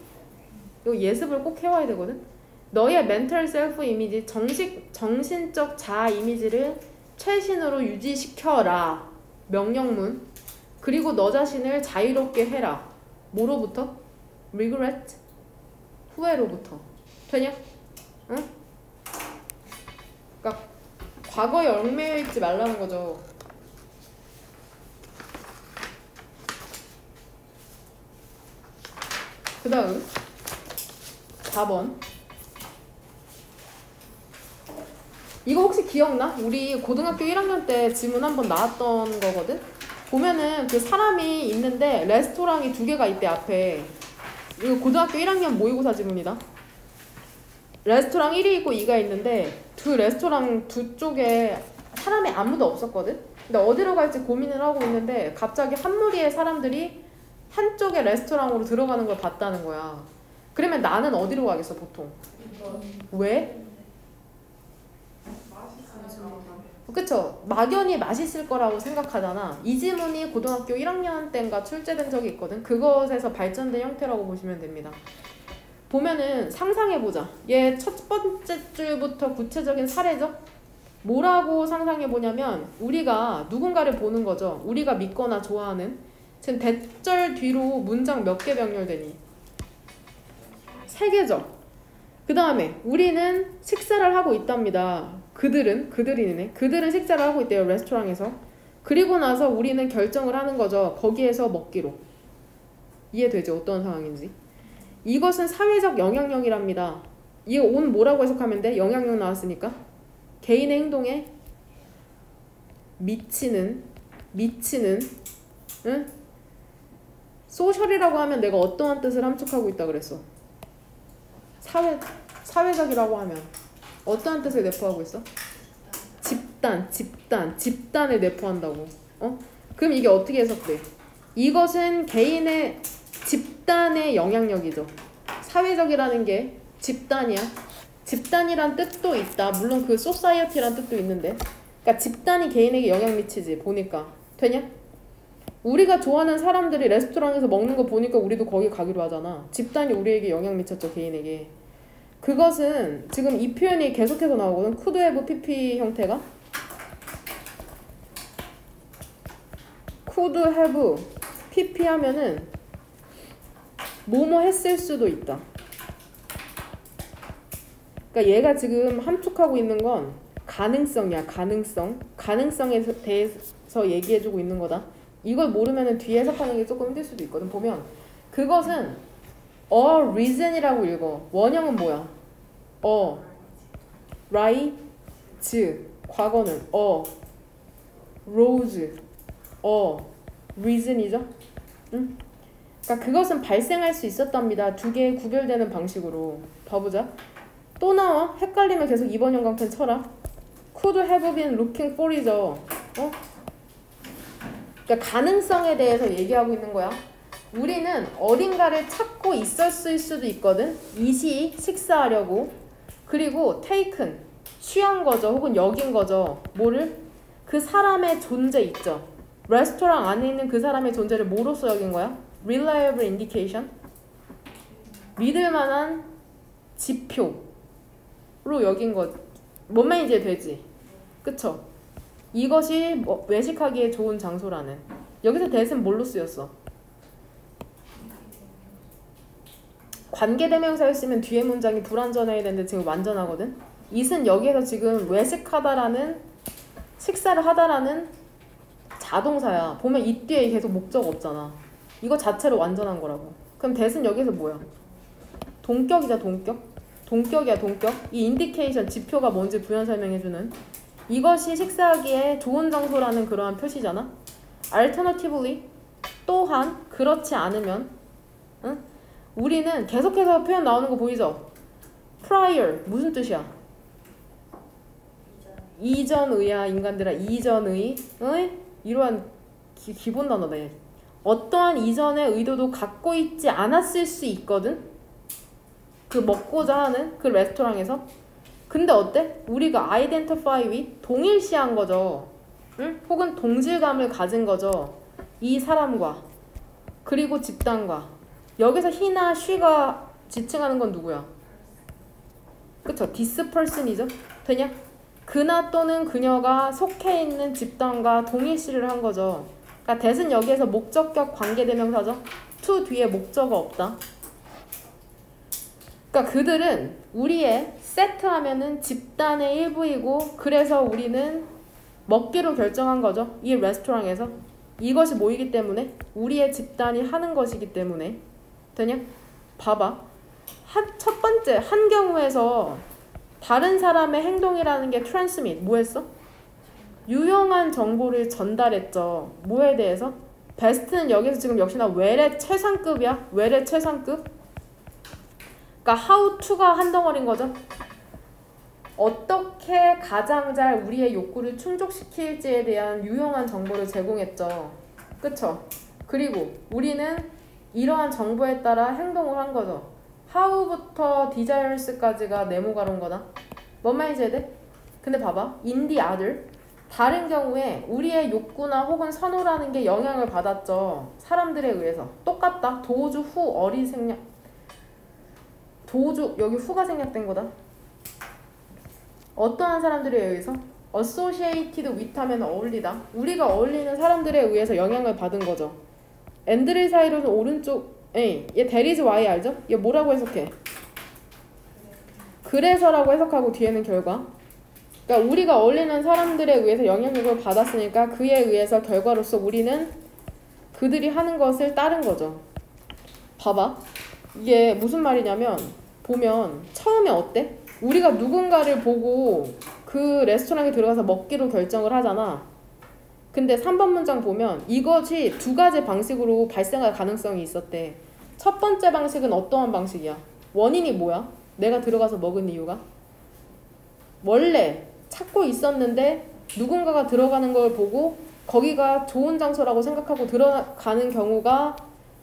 이거 예습을 꼭 해와야 되거든? 너의 mental self 이미지, 정신적 자아 이미지를 최신으로 유지시켜라. 명령문. 그리고 너 자신을 자유롭게 해라. 뭐로부터? regret. 후회로부터. 되냐? 응? 그러니까 과거에 얽매여 있지 말라는 거죠. 그 다음 4번. 이거 혹시 기억나? 우리 고등학교 1학년 때 지문 한번 나왔던 거거든? 보면은 그 사람이 있는데 레스토랑이 2개가 있대 앞에. 이거 고등학교 1학년 모의고사 지문이다. 레스토랑 1이 있고 2가 있는데 두 레스토랑 두 쪽에 사람이 아무도 없었거든? 근데 어디로 갈지 고민을 하고 있는데 갑자기 한 무리의 사람들이 한쪽의 레스토랑으로 들어가는 걸 봤다는 거야. 그러면 나는 어디로 가겠어 보통? 왜? 그쵸? 막연히 맛있을 거라고 생각하잖아. 이 지문이 고등학교 1학년 때인가 출제된 적이 있거든. 그것에서 발전된 형태라고 보시면 됩니다. 보면은 상상해보자. 얘 첫 번째 줄부터 구체적인 사례죠? 뭐라고 상상해보냐면 우리가 누군가를 보는 거죠. 우리가 믿거나 좋아하는. 지금 대절 뒤로 문장 몇 개 병렬되니? 3개죠. 그 다음에 우리는 식사를 하고 있답니다. 그들은 식사를 하고 있대요. 레스토랑에서. 그리고 나서 우리는 결정을 하는 거죠. 거기에서 먹기로. 이해되죠? 어떤 상황인지. 이것은 사회적 영향력이랍니다. 이거 온 뭐라고 해석하면 돼? 영향력 나왔으니까. 개인의 행동에 미치는 응? 소셜이라고 하면 내가 어떠한 뜻을 함축하고 있다 그랬어? 사회적이라고 하면 어떠한 뜻을 내포하고 있어? 집단을 내포한다고. 그럼 이게 어떻게 해석돼? 이것은 개인의 집단의 영향력이죠. 사회적이라는 게 집단이야. 집단이란 뜻도 있다. 물론 그 society란 뜻도 있는데. 그러니까 집단이 개인에게 영향 미치지. 보니까. 되냐? 우리가 좋아하는 사람들이 레스토랑에서 먹는 거 보니까 우리도 거기 가기로 하잖아. 집단이 우리에게 영향 미쳤죠. 개인에게. 그것은 지금 이 표현이 계속해서 나오거든. could have pp 형태가. could have pp 하면은 뭐뭐 했을 수도 있다. 그러니까 얘가 지금 함축하고 있는 건 가능성이야. 가능성에 대해서 얘기해주고 있는 거다. 이걸 모르면 뒤에 해석하는 게 조금 힘들 수도 있거든. 보면 그것은 a reason이라고 읽어. 원형은 뭐야? right, 과거는 rose, reason이죠? 응? 그러니까 그것은 발생할 수 있었답니다. 두 개의 구별되는 방식으로. 봐보자. 또 나와. 헷갈리면 계속 2번 형광펜 쳐라. Could have been looking for이죠. 그러니까 가능성에 대해서 얘기하고 있는 거야. 우리는 어딘가를 찾고 있었을 수도 있거든. 이시 식사하려고. 그리고 taken 취한 거죠. 혹은 여긴 거죠. 뭐를? 그 사람의 존재 있죠. 레스토랑 안에 있는 그 사람의 존재를 뭐로써 여긴 거야? reliable indication. 믿을 만한 지표로 여긴 거. 뭔 말인지 되지? 그쵸? 이것이 외식하기에 좋은 장소라는. 여기서 that은 뭘로 쓰였어? 관계대명사였으면 뒤에 문장이 불완전해야 되는데 지금 완전하거든? it은 여기에서 지금 외식하다라는 식사를 하다라는 자동사야. 보면 이 뒤에 계속 목적 없잖아. 이거 자체로 완전한 거라고. 그럼 that은 여기서 뭐야? 동격이자 동격? 동격이야 동격. 이 인디케이션 지표가 뭔지 부연 설명해주는. 이것이 식사하기에 좋은 장소라는 그러한 표시잖아. Alternatively 또한 그렇지 않으면 응? 우리는 계속해서 표현 나오는 거 보이죠? prior 무슨 뜻이야? 이전의야 인간들아. 이전의 이러한 기본 단어네. 어떠한 이전의 의도도 갖고 있지 않았을 수 있거든. 그 먹고자 하는 그 레스토랑에서. 근데 어때? 우리가 identify with 동일시한 거죠. 응? 혹은 동질감을 가진 거죠. 이 사람과 그리고 집단과. 여기서 he나 she가 지칭하는 건 누구야? 그쵸? this person이죠. 되냐? 그나 또는 그녀가 속해 있는 집단과 동일시를 한 거죠. 그러니까 that은 여기에서 목적격 관계대명사죠. to 뒤에 목적어 없다. 그러니까 그들은 우리의 세트하면은 집단의 일부이고 그래서 우리는 먹기로 결정한 거죠. 이 레스토랑에서. 이것이 뭐이기 때문에? 우리의 집단이 하는 것이기 때문에. 되냐? 봐봐. 첫 번째 한 경우에서 다른 사람의 행동이라는 게 transmit 뭐 했어? 유용한 정보를 전달했죠. 뭐에 대해서? 베스트는 여기서 지금 역시나 where의 최상급이야. where의 최상급. 그러니까 how to가 한 덩어리인 거죠. 어떻게 가장 잘 우리의 욕구를 충족시킬지에 대한 유용한 정보를 제공했죠. 그쵸? 그리고 우리는 이러한 정보에 따라 행동을 한 거죠. how부터 desires까지가 네모가로인 거다. 뭔 말인지 해야 돼? 근데 봐봐. in the other 다른 경우에 우리의 욕구나 혹은 선호라는 게 영향을 받았죠. 사람들에 의해서. 똑같다. 도주 후 어리 생략. 도주 여기 후가 생략된 거다. 어떠한 사람들에 의해서? associated with 하면 어울리다. 우리가 어울리는 사람들에 의해서 영향을 받은 거죠. 앤드릴 사이로는 오른쪽 얘 there is why 알죠? 얘 뭐라고 해석해? 그래서라고 해석하고 뒤에는 결과. 그러니까 우리가 어울리는 사람들에 의해서 영향력을 받았으니까 그에 의해서 결과로서 우리는 그들이 하는 것을 따른 거죠. 봐봐. 이게 무슨 말이냐면 보면 처음에 어때? 우리가 누군가를 보고 그 레스토랑에 들어가서 먹기로 결정을 하잖아. 근데 3번 문장 보면 이것이 두 가지 방식으로 발생할 가능성이 있었대. 첫 번째 방식은 어떠한 방식이야? 원인이 뭐야? 내가 들어가서 먹은 이유가? 원래 찾고 있었는데 누군가가 들어가는 걸 보고 거기가 좋은 장소라고 생각하고 들어가는 경우가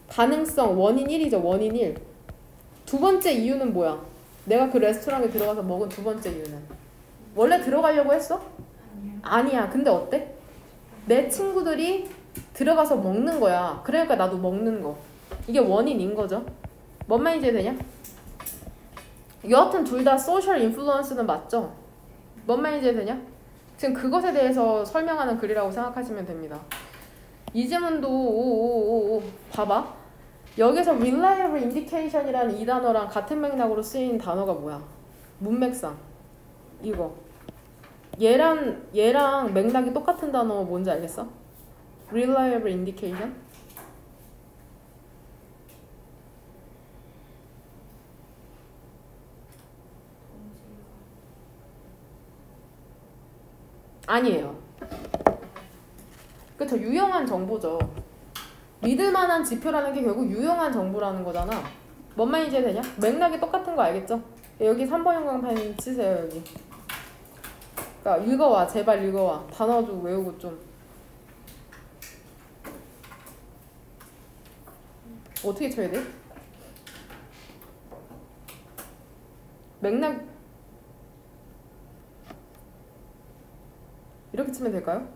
가능성 원인 1이죠. 원인 1. 두 번째 이유는 뭐야? 내가 그 레스토랑에 들어가서 먹은 두 번째 이유는 원래 들어가려고 했어? 아니야. 근데 어때? 내 친구들이 들어가서 먹는 거야. 그러니까 나도 먹는 거. 이게 원인인 거죠. 뭔 말인지 되냐? 여하튼 둘 다 소셜 인플루언스는 맞죠? 뭔 말인지 되냐? 지금 그것에 대해서 설명하는 글이라고 생각하시면 됩니다. 이 지문도 봐봐. 여기서 reliable indication이라는 이 단어랑 같은 맥락으로 쓰인 단어가 뭐야? 문맥상. 이거. 얘랑 맥락이 똑같은 단어 뭔지 알겠어? reliable indication? 아니에요. 그쵸. 유용한 정보죠. 믿을만한 지표라는 게 결국 유용한 정보라는 거잖아. 뭔 말인지 되냐? 맥락이 똑같은 거 알겠죠? 여기 3번 형광펜 치세요. 여기. 그러니까 읽어와. 제발 읽어와. 단어 좀 외우고 좀. 어떻게 쳐야 돼? 맥락 이렇게 치면 될까요?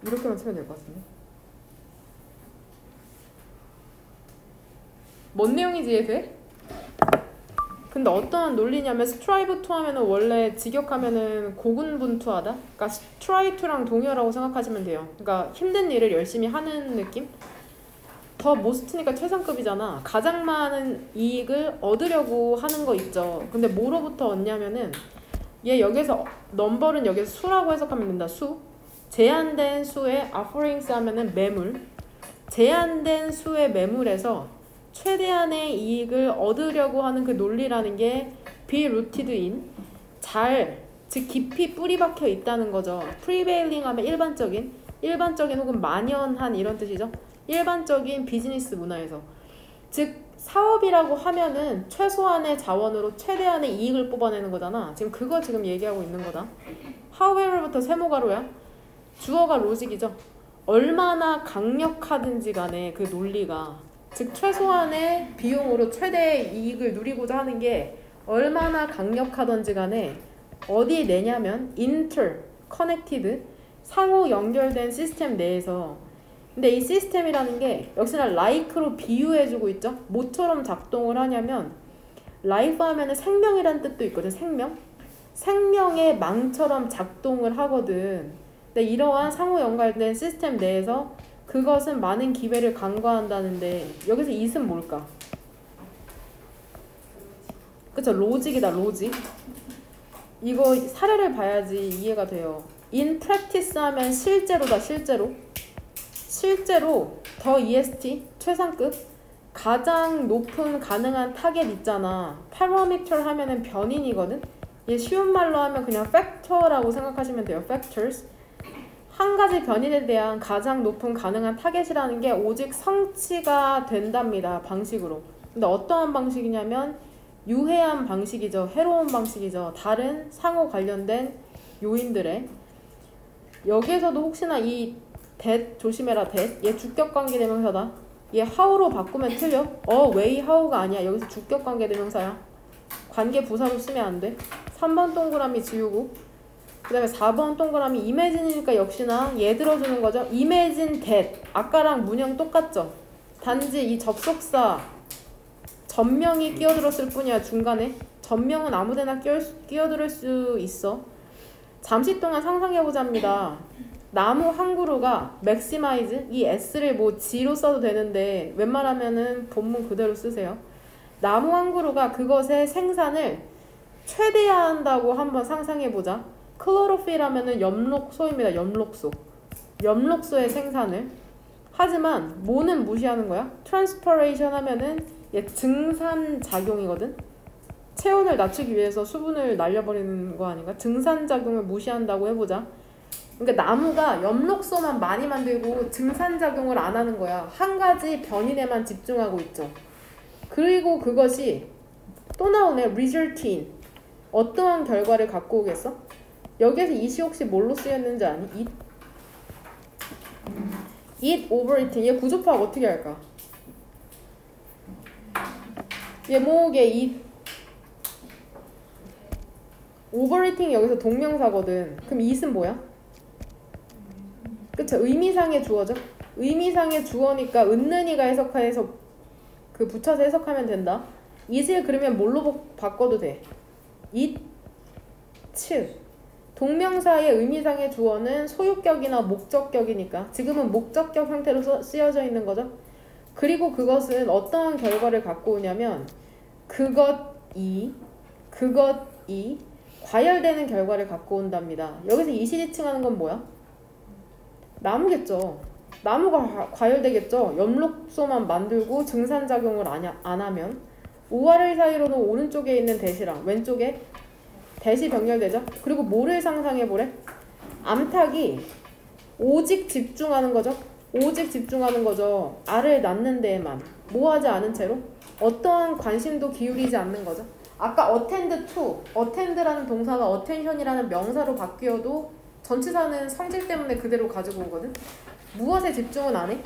이렇게만 치면 될 것 같은데. 뭔 내용인지 이해돼? 근데 어떠한 논리냐면 strive to 하면은 원래 직역하면은 고군분투하다? 그러니까 try to랑 동의어라고 생각하시면 돼요. 그러니까 힘든 일을 열심히 하는 느낌? 더 most니까 최상급이잖아. 가장 많은 이익을 얻으려고 하는 거 있죠. 근데 뭐로부터 얻냐면은 얘 여기서 넘버는 여기서 수라고 해석하면 된다. 수. 제한된 수의 offerings 하면은 매물. 제한된 수의 매물에서 최대한의 이익을 얻으려고 하는 그 논리라는 게 be rooted in 잘, 즉 깊이 뿌리 박혀 있다는 거죠. prevailing 하면 일반적인 혹은 만연한 이런 뜻이죠. 일반적인 비즈니스 문화에서. 즉 사업이라고 하면은 최소한의 자원으로 최대한의 이익을 뽑아내는 거잖아. 지금 그거 지금 얘기하고 있는 거다. however부터 세모가로야. 주어가 로직이죠. 얼마나 강력하든지 간에 그 논리가, 즉 최소한의 비용으로 최대의 이익을 누리고자 하는 게 얼마나 강력하든지 간에 어디에 내냐면 interconnected 상호 연결된 시스템 내에서. 근데 이 시스템이라는 게 역시나 like로 비유해주고 있죠. 뭐처럼 작동을 하냐면 life 하면은 생명이라는 뜻도 있거든. 생명의 망처럼 작동을 하거든. 근데 이러한 상호 연결된 시스템 내에서 그것은 많은 기회를 간과한다는데 여기서 it은 뭘까? 그쵸, 로직이다. 로직. 이거 사례를 봐야지 이해가 돼요. in practice 하면 실제로다. 실제로 더 EST 최상급 가장 높은 가능한 타겟 있잖아. parameter 하면은 변인이거든. 얘 쉬운 말로 하면 그냥 factor라고 생각하시면 돼요. factors. 한 가지 변인에 대한 가장 높은 가능한 타겟이라는 게 오직 성취가 된답니다. 방식으로. 근데 어떠한 방식이냐면 유해한 방식이죠. 해로운 방식이죠. 다른 상호 관련된 요인들에. 여기에서도 혹시나 이 that 조심해라. that 얘 주격관계대명사다. 얘 how로 바꾸면 틀려. way how가 아니야. 여기서 주격관계대명사야. 관계 부사로 쓰면 안 돼. 3번 동그라미 지우고 그 다음에 4번 동그라미 imagine이니까 역시나 얘 들어주는 거죠. imagine that. 아까랑 문형 똑같죠. 단지 이 접속사 전명이 끼어들었을 뿐이야. 중간에. 전명은 아무데나 끼어들을 수 있어. 잠시 동안 상상해보자입니다. 나무 한 그루가 maximize 이 s를 뭐 g로 써도 되는데 웬만하면은 본문 그대로 쓰세요. 나무 한 그루가 그것의 생산을 최대화한다고 한번 상상해보자. 클로로필 하면은 엽록소입니다. 엽록소의 생산을. 하지만 뭐는 무시하는 거야? 트랜스퍼레이션 하면은 얘 증산작용이거든. 체온을 낮추기 위해서 수분을 날려버리는 거 아닌가? 증산작용을 무시한다고 해보자. 그러니까 나무가 엽록소만 많이 만들고 증산작용을 안 하는 거야. 한 가지 변인에만 집중하고 있죠. 그리고 그것이 또 나오네. result in. 어떠한 결과를 갖고 오겠어? 여기에서 it이 혹시 뭘로 쓰였는지 아니? it overeating. 얘 구조파악 어떻게 할까? 얘 뭐게 it overeating 여기서 동명사거든. 그럼 it은 뭐야? 그쵸? 의미상의 주어죠? 의미상의 주어니까 은는이가 해석해서 그 붙여서 해석하면 된다. it을 그러면 뭘로 바꿔도 돼? it, 동명사의 의미상의 주어는 소유격이나 목적격이니까 지금은 목적격 형태로 쓰여져 있는 거죠. 그리고 그것은 어떠한 결과를 갖고 오냐면 그것이 과열되는 결과를 갖고 온답니다. 여기서 이시지칭하는 건 뭐야? 나무겠죠. 나무가 과열되겠죠. 엽록소만 만들고 증산작용을 안 하면. 우아를 사이로는 오른쪽에 있는 대시랑 왼쪽에 대시 병렬되죠. 그리고 뭐를 상상해보래? 암탉이 오직 집중하는 거죠. 오직 집중하는 거죠. 알을 낳는 데에만. 뭐 하지 않은 채로 어떠한 관심도 기울이지 않는 거죠. 아까 attend to, attend라는 동사가 attention이라는 명사로 바뀌어도 전치사는 성질 때문에 그대로 가지고 오거든. 무엇에 집중은 안 해?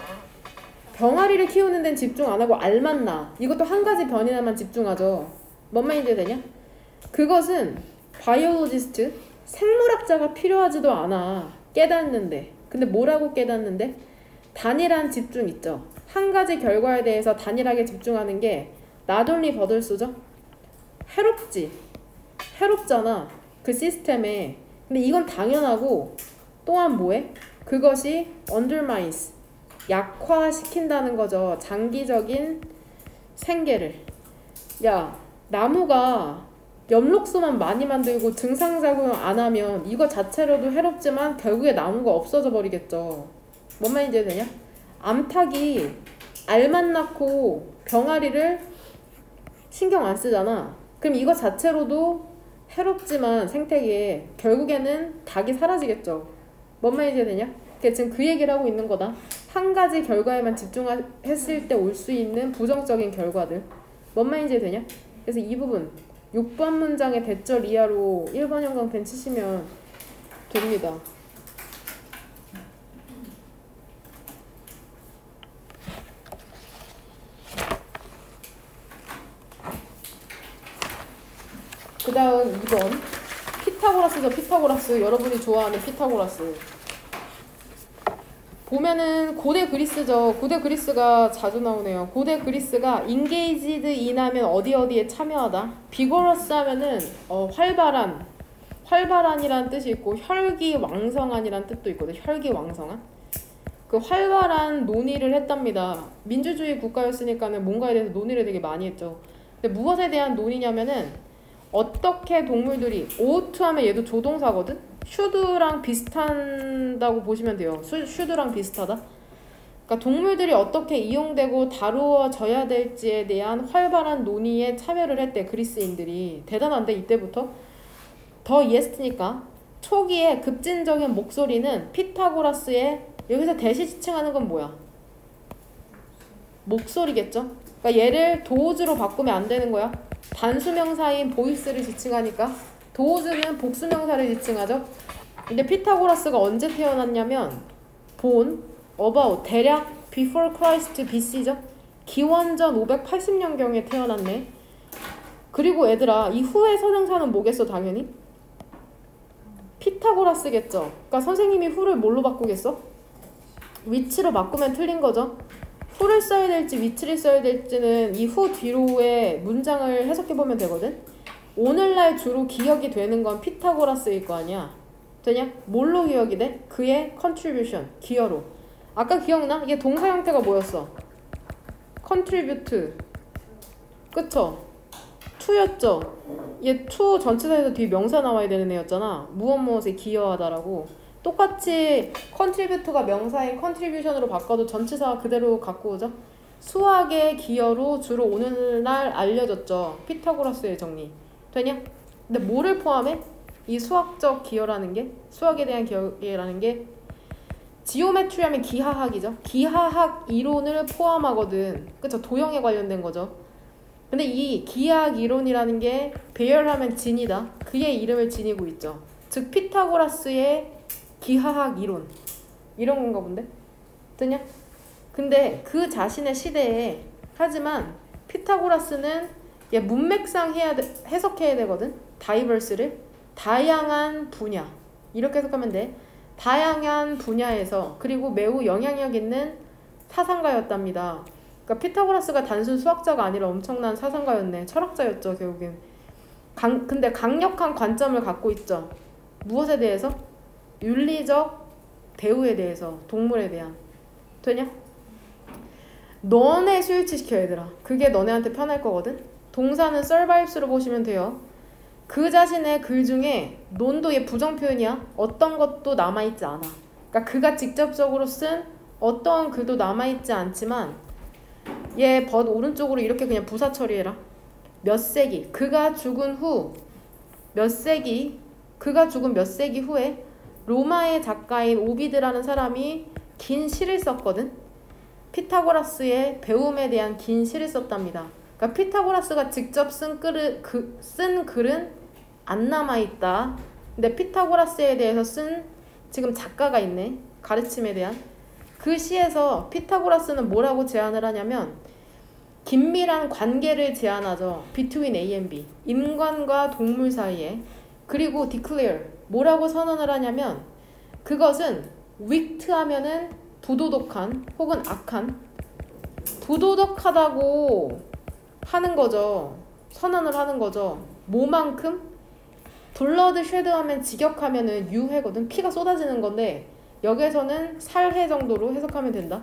병아리를 키우는 데는 집중 안 하고 알만 낳아. 이것도 한 가지 변이나만 집중하죠. 뭔 말인지 되냐? 그것은 바이올로지스트, 생물학자가 필요하지도 않아. 깨닫는데. 근데 뭐라고 깨닫는데? 단일한 집중 있죠. 한 가지 결과에 대해서 단일하게 집중하는 게 나돌리 버들소죠. 해롭지. 해롭잖아. 그 시스템에. 근데 이건 당연하고 또한 뭐해? 그것이 undermines. 약화시킨다는 거죠. 장기적인 생계를. 야, 나무가 엽록소만 많이 만들고 증상작용 안 하면 이거 자체로도 해롭지만 결국에 나무가 없어져 버리겠죠. 뭔 말인지 되냐? 암탉이 알만 낳고 병아리를 신경 안 쓰잖아. 그럼 이거 자체로도 해롭지만 생태계에 결국에는 닭이 사라지겠죠. 뭔 말인지 되냐? 지금 그 얘기를 하고 있는 거다. 한 가지 결과에만 집중했을 때 올 수 있는 부정적인 결과들. 뭔 말인지 되냐? 그래서 이 부분 6번 문장의 대절 이하로 1번 형광펜 치시면 됩니다. 그 다음 2번 피타고라스죠. 피타고라스. 여러분이 좋아하는 피타고라스. 보면은 고대 그리스죠. 고대 그리스가 자주 나오네요. 고대 그리스가 engaged in 하면 어디에 참여하다. vigorous 하면은 활발한이라는 뜻이 있고 혈기왕성한이라는 뜻도 있거든. 혈기왕성한. 그 활발한 논의를 했답니다. 민주주의 국가였으니까는 뭔가에 대해서 논의를 되게 많이 했죠. 근데 무엇에 대한 논의냐면은 어떻게 동물들이 ought 하면 얘도 조동사거든. should랑 비슷하다고 보시면 돼요. should랑 비슷하다. 그러니까 동물들이 어떻게 이용되고 다루어져야 될지에 대한 활발한 논의에 참여를 했대. 그리스인들이. 대단한데 이때부터. 더 이해했으니까 초기에 급진적인 목소리는 피타고라스의 여기서 대시 지칭하는 건 뭐야? 목소리겠죠? 그러니까 얘를 도우즈로 바꾸면 안 되는 거야. 단수명사인 보이스를 지칭하니까 도우즈는 복수명사를 지칭하죠. 근데 피타고라스가 언제 태어났냐면 about 대략 before Christ BC죠. 기원전 580년경에 태어났네. 그리고 얘들아 이 후의 서명사는 뭐겠어? 당연히 피타고라스겠죠. 그러니까 선생님이 후를 뭘로 바꾸겠어? 위치로 바꾸면 틀린 거죠. 후를 써야 될지 위치를 써야 될지는 이 후 뒤로의 문장을 해석해보면 되거든. 오늘날 주로 기억이 되는 건 피타고라스일 거 아니야. 되냐? 뭘로 기억이 돼? 그의 contribution, 기여로. 아까 기억나? 이게 동사 형태가 뭐였어? contribute. 그쵸? to였죠? 얘 to 전치사에서 뒤 명사 나와야 되는 애였잖아. 무엇에 기여하다라고. 똑같이 contribute가 명사인 contribution으로 바꿔도 전치사가 그대로 갖고 오죠. 수학의 기여로 주로 오늘날 알려졌죠. 피타고라스의 정리. 되냐? 근데 뭐를 포함해? 이 수학적 기여라는 게, 수학에 대한 기여라는 게 지오메트리 하면 기하학이죠. 기하학 이론을 포함하거든. 그쵸? 도형에 관련된 거죠. 근데 이 기하학 이론이라는 게 배열하면 진이다. 그의 이름을 지니고 있죠. 즉 피타고라스의 기하학 이론 이런 건가 본데? 되냐? 근데 그 자신의 시대에 하지만 피타고라스는 얘 문맥상 해석해야 되거든. 다이버스를 다양한 분야 이렇게 해석하면 돼. 다양한 분야에서 그리고 매우 영향력 있는 사상가였답니다. 그러니까 피타고라스가 단순 수학자가 아니라 엄청난 사상가였네. 철학자였죠 결국엔. 근데 강력한 관점을 갖고 있죠. 무엇에 대해서? 윤리적 대우에 대해서. 동물에 대한. 되냐? 너네 스위치시켜 얘들아. 그게 너네한테 편할 거거든. 동사는 survives로 보시면 돼요. 그 자신의 글 중에 논도 얘 부정 표현이야. 어떤 것도 남아있지 않아. 그러니까 그가 직접적으로 쓴 어떤 글도 남아있지 않지만 얘 벗 오른쪽으로 이렇게 그냥 부사 처리해라. 몇 세기 그가 죽은 후 몇 세기 그가 죽은 몇 세기 후에 로마의 작가인 오비드라는 사람이 긴 시를 썼거든. 피타고라스의 배움에 대한 긴 시를 썼답니다. 그러니까 피타고라스가 직접 쓴 글은 안 남아있다. 근데 피타고라스에 대해서 쓴 지금 작가가 있네. 가르침에 대한. 그 시에서 피타고라스는 뭐라고 제안을 하냐면 긴밀한 관계를 제안하죠. Between A and B. 인간과 동물 사이에. 그리고 declare. 뭐라고 선언을 하냐면 그것은 wicked 하면은 부도덕한 혹은 악한 부도덕하다고 하는 거죠. 선언을 하는 거죠. 뭐만큼? 블러드 쉐드 하면 직역하면은 유해거든. 피가 쏟아지는 건데 여기에서는 살해 정도로 해석하면 된다.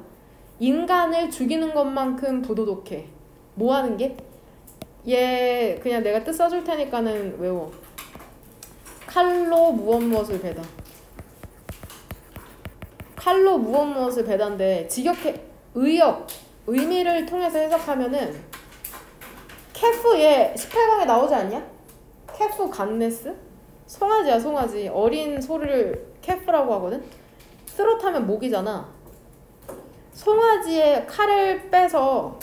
인간을 죽이는 것만큼 부도덕해. 뭐 하는 게? 얘 그냥 내가 뜻 써줄 테니까는 외워. 칼로 무엇을 배다. 칼로 무엇을 배다인데 직역해 의미를 통해서 해석하면은 캐프 얘 18강에 나오지 않냐? 캐프 간네스? 송아지야 송아지. 어린 소를 캐프라고 하거든. 스롯하면 목이잖아. 송아지의 칼을 빼서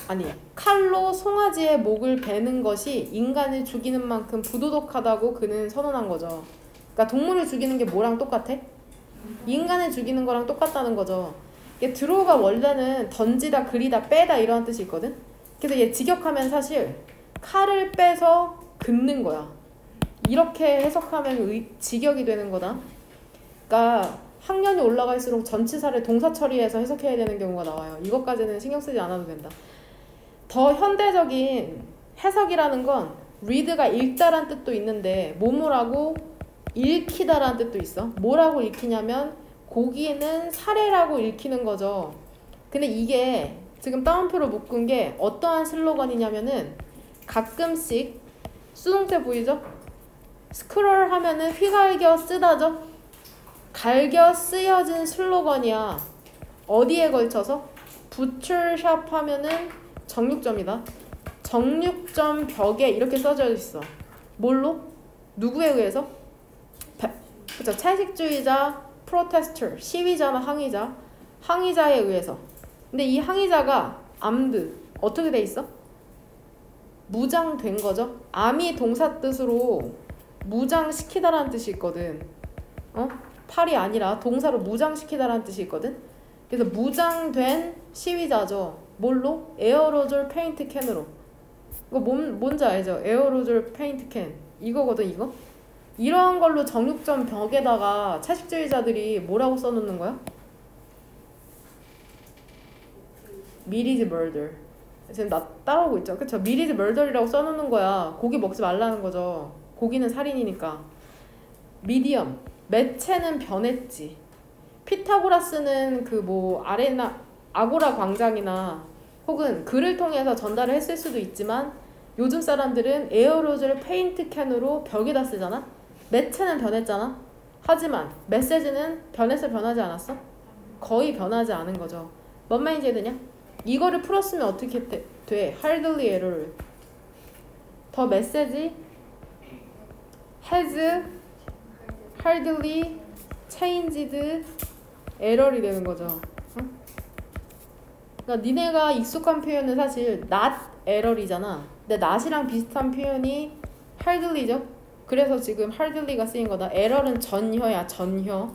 칼로 송아지의 목을 베는 것이 인간을 죽이는 만큼 부도덕하다고 그는 선언한 거죠. 그러니까 동물을 죽이는 게 뭐랑 똑같아? 인간을 죽이는 거랑 똑같다는 거죠. 얘 드로우가 원래는 던지다, 그리다, 빼다 이런 뜻이 있거든. 그래서 얘 직역하면 사실 칼을 빼서 긋는 거야. 이렇게 해석하면 직역이 되는 거다. 그러니까 학년이 올라갈수록 전치사를 동사 처리해서 해석해야 되는 경우가 나와요. 이것까지는 신경 쓰지 않아도 된다. 더 현대적인 해석이라는 건 read가 읽다란 뜻도 있는데 뭐뭐라고 읽히다라는 뜻도 있어. 뭐라고 읽히냐면 고기는 사례라고 읽히는 거죠. 근데 이게 지금 따옴표로 묶은 게 어떠한 슬로건이냐면은 가끔씩 수동태 보이죠? 스크롤 하면은 휘갈겨 쓰다죠? 갈겨 쓰여진 슬로건이야. 어디에 걸쳐서? 부처샵 하면은 정육점이다. 정육점 벽에 이렇게 써져 있어. 뭘로? 누구에 의해서? 그쵸? 채식주의자, 프로테스터, 시위자나 항의자, 항의자에 의해서. 근데 이 항의자가 암드 어떻게 돼 있어? 무장된 거죠. 암이 동사 뜻으로 무장시키다라는 뜻이 있거든. 팔이 아니라 동사로 무장시키다라는 뜻이 있거든. 그래서 무장된 시위자죠. 뭘로? 에어로졸 페인트 캔으로. 이거 뭔지 알죠? 에어로졸 페인트 캔 이거거든. 이거 이런 걸로 정육점 벽에다가 채식주의자들이 뭐라고 써놓는 거야? Meat is murder. 지금 나 따라오고 있죠? 그쵸? Meat is murder이라고 써놓는 거야. 고기 먹지 말라는 거죠. 고기는 살인이니까. 미디엄. 매체는 변했지. 피타고라스는 그 뭐 아고라 광장이나 혹은 글을 통해서 전달을 했을 수도 있지만 요즘 사람들은 에어로졸 페인트 캔으로 벽에다 쓰잖아? 매체는 변했잖아? 하지만 메시지는 변했어 변하지 않았어? 거의 변하지 않은 거죠. 뭔 말인지 되냐? 이거를 풀었으면 어떻게 돼? hardly error. 더 메시지 has hardly changed error이 되는 거죠. 응? 그러니까 니네가 익숙한 표현은 사실 not error이잖아. 근데 not이랑 비슷한 표현이 hardly죠. 그래서 지금 hardly가 쓰인 거다. error은 전혀야. 전혀.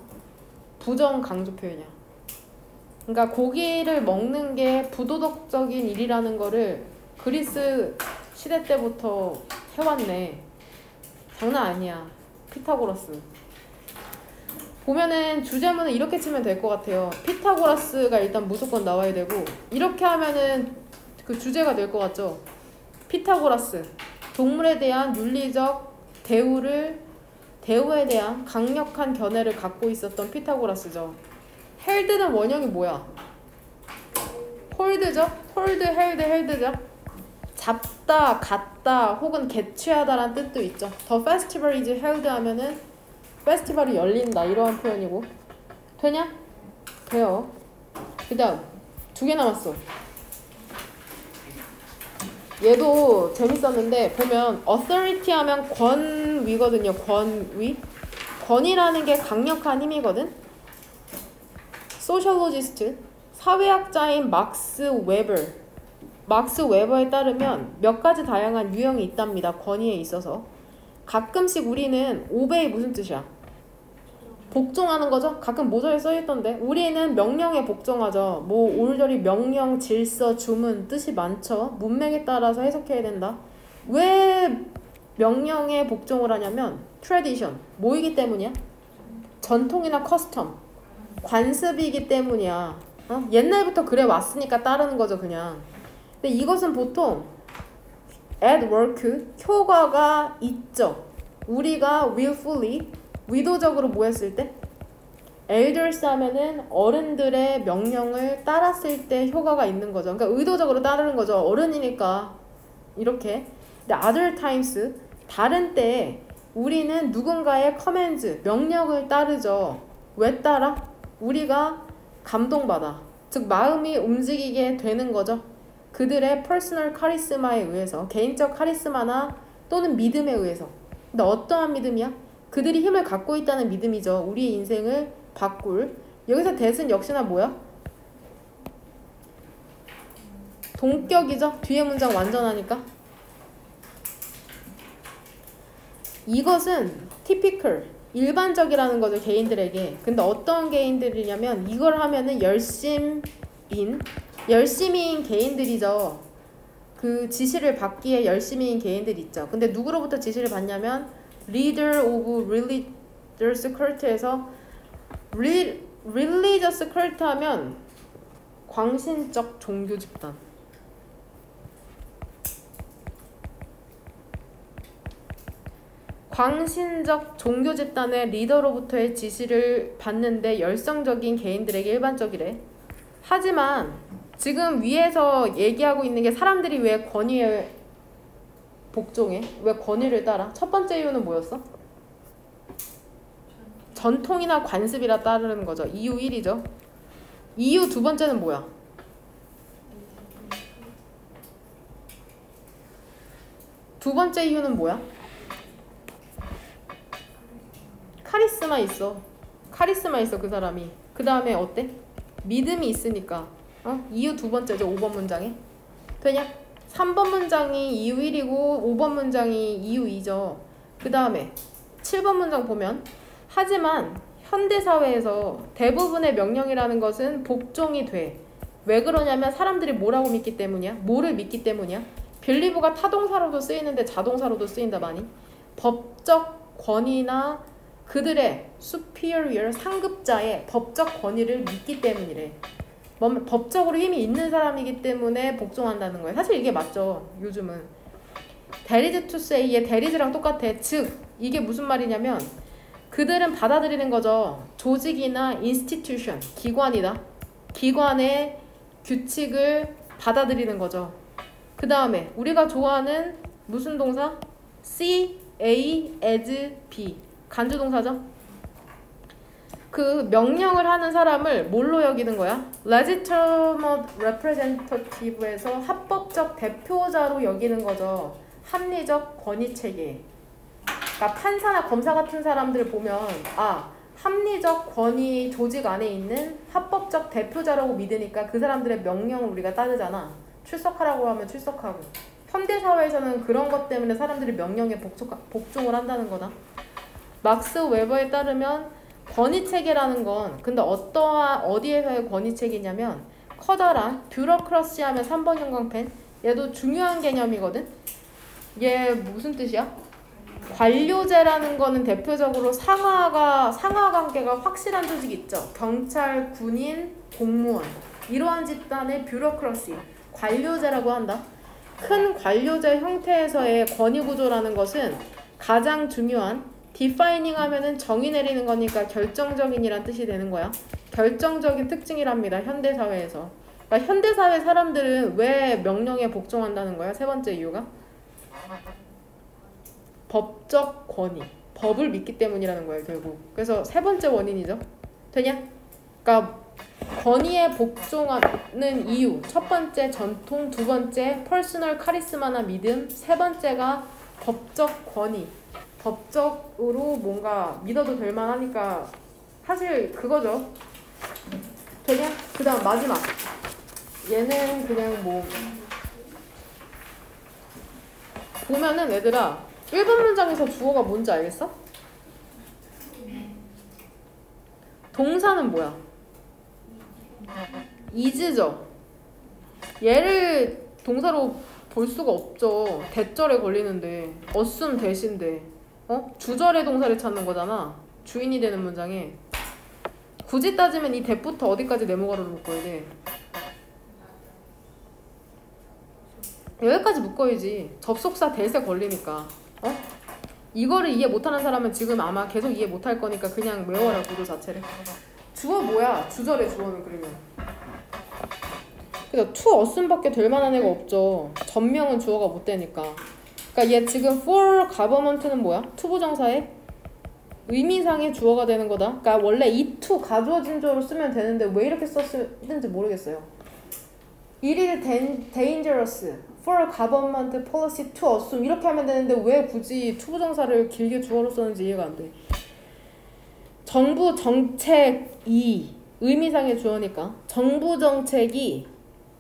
부정 강조 표현이야. 그러니까 고기를 먹는 게 부도덕적인 일이라는 거를 그리스 시대 때부터 해왔네. 장난 아니야. 피타고라스. 보면은 주제문은 이렇게 치면 될 것 같아요. 피타고라스가 일단 무조건 나와야 되고 이렇게 하면은 그 주제가 될 것 같죠. 피타고라스. 동물에 대한 윤리적 대우에 대한 강력한 견해를 갖고 있었던 피타고라스죠. 헬드는 원형이 뭐야? 홀드죠? 홀드, 헬드죠? 잡다, 갖다, 혹은 개취하다라는 뜻도 있죠. The festival is held 하면은 페스티벌이 열린다 이러한 표현이고. 되냐? 돼요. 그 다음 2개 남았어. 얘도 재밌었는데 보면 authority 하면 권위거든요. 권위. 권위라는 게 강력한 힘이거든. 소셜로지스트, 사회학자인 막스 웨버에 따르면 몇 가지 다양한 유형이 있답니다. 권위에 있어서. 가끔씩 우리는 오베이 무슨 뜻이야? 복종하는 거죠? 가끔 모조에 써있던데 우리는 명령에 복종하죠. 뭐 올저리 명령, 질서, 주문 뜻이 많죠. 문맥에 따라서 해석해야 된다. 왜 명령에 복종을 하냐면 트래디션, 뭐이기 때문이야? 전통이나 커스텀, 관습이기 때문이야. 옛날부터 그래 왔으니까 따르는 거죠 그냥. 근데 이것은 보통 at work, 효과가 있죠. 우리가 willfully, 의도적으로 뭐 했을 때? elders 하면은 어른들의 명령을 따랐을 때 효과가 있는 거죠. 그러니까 의도적으로 따르는 거죠. 어른이니까 이렇게. 근데 other times, 다른 때에 우리는 누군가의 commands, 명령을 따르죠. 왜 따라? 우리가 감동받아. 즉 마음이 움직이게 되는 거죠. 그들의 퍼스널 카리스마에 의해서, 개인적 카리스마나 또는 믿음에 의해서. 근데 어떠한 믿음이야? 그들이 힘을 갖고 있다는 믿음이죠. 우리의 인생을 바꿀. 여기서 that은 역시나 뭐야? 동격이죠. 뒤에 문장 완전하니까. 이것은 typical, 일반적이라는 거죠. 개인들에게. 근데 어떤 개인들이냐면 이걸 하면은 열심히인 개인들이죠. 그 지시를 받기에 열심히인 개인들 있죠. 근데 누구로부터 지시를 받냐면 leader of religious cult에서 religious cult 하면 광신적 종교 집단. 광신적 종교 집단의 리더로부터의 지시를 받는데 열성적인 개인들에게 일반적이래. 하지만 지금 위에서 얘기하고 있는 게 사람들이 왜 권위에 복종해? 왜 권위를 따라? 첫 번째 이유는 뭐였어? 전통이나 관습이라 따르는 거죠. 이유 1이죠. 이유 두 번째는 뭐야? 두 번째 이유는 뭐야? 카리스마 있어. 카리스마 있어 그 사람이. 그 다음에 어때? 믿음이 있으니까. 이유 두 번째죠. 5번 문장에. 되냐? 3번 문장이 이유 1이고 5번 문장이 이유 2죠. 그 다음에 7번 문장 보면 하지만 현대사회에서 대부분의 명령이라는 것은 복종이 돼. 왜 그러냐면 사람들이 뭐라고 믿기 때문이야? 뭐를 믿기 때문이야? 빌리브가 타동사로도 쓰이는데 자동사로도 쓰인다 많이. 법적 권위나 그들의 superior, 상급자의 법적 권위를 믿기 때문이래. 법적으로 힘이 있는 사람이기 때문에 복종한다는 거예요. 사실 이게 맞죠. 요즘은. there is to say의 there is랑 똑같아. 즉 이게 무슨 말이냐면 그들은 받아들이는 거죠. 조직이나 institution, 기관이다. 기관의 규칙을 받아들이는 거죠. 그 다음에 우리가 좋아하는 무슨 동사? see, a, as, be. 간주동사죠. 그 명령을 하는 사람을 뭘로 여기는 거야? legitimate representative에서 합법적 대표자로 여기는 거죠. 합리적 권위체계. 그러니까 판사나 검사 같은 사람들 보면 합리적 권위 조직 안에 있는 합법적 대표자라고 믿으니까 그 사람들의 명령을 우리가 따르잖아. 출석하라고 하면 출석하고. 현대사회에서는 그런 것 때문에 사람들이 명령에 복종을 한다는 거다. 막스 웨버에 따르면 권위체계라는 건 근데 어디에서의 권위체계냐면 커다란 뷰로크러시 하면 3번 형광펜 얘도 중요한 개념이거든. 얘 무슨 뜻이야? 관료제라는 거는 대표적으로 상하 관계가 확실한 조직이 있죠. 경찰, 군인, 공무원 이러한 집단의 뷰로크러시 관료제라고 한다. 큰 관료제 형태에서의 권위구조라는 것은 가장 중요한 defining 하면은 정의 내리는 거니까 결정적인이란 뜻이 되는 거야. 결정적인 특징이랍니다. 현대사회에서. 그러니까 현대사회 사람들은 왜 명령에 복종한다는 거야? 세 번째 이유가 법적 권위, 법을 믿기 때문이라는 거예요. 결국. 그래서 세 번째 원인이죠. 되냐? 그러니까 권위에 복종하는 이유 첫 번째 전통, 두 번째 퍼스널 카리스마나 믿음, 세 번째가 법적 권위. 법적으로 뭔가 믿어도 될 만하니까 사실 그거죠. 되냐? 그 다음 마지막. 얘는 그냥 뭐 보면은 얘들아 1번 문장에서 주어가 뭔지 알겠어? 동사는 뭐야? is죠. 얘를 동사로 볼 수가 없죠. 대절에 걸리는데 assume 대신데 주절의 동사를 찾는 거잖아. 주인이 되는 문장에. 굳이 따지면 이 that부터 어디까지 네모가로 묶어야 돼? 여기까지 묶어야지. 접속사 that에 걸리니까. 이거를 이해 못하는 사람은 지금 아마 계속 이해 못할 거니까 그냥 외워라, 구조 자체를. 주어 뭐야? 주절의 주어는 그러면. 그래서 to assume밖에 될 만한 애가 없죠. 전명은 주어가 못 되니까. 그러니까 얘 지금 for government는 뭐야? to 부정사에 의미상의 주어가 되는 거다. 그러니까 원래 이 to 가주어진 주어로 쓰면 되는데 왜 이렇게 썼는지 모르겠어요. It is dangerous for government policy to assume 이렇게 하면 되는데 왜 굳이 to 부정사를 길게 주어로 썼는지 이해가 안 돼. 정부 정책이 의미상의 주어니까 정부 정책이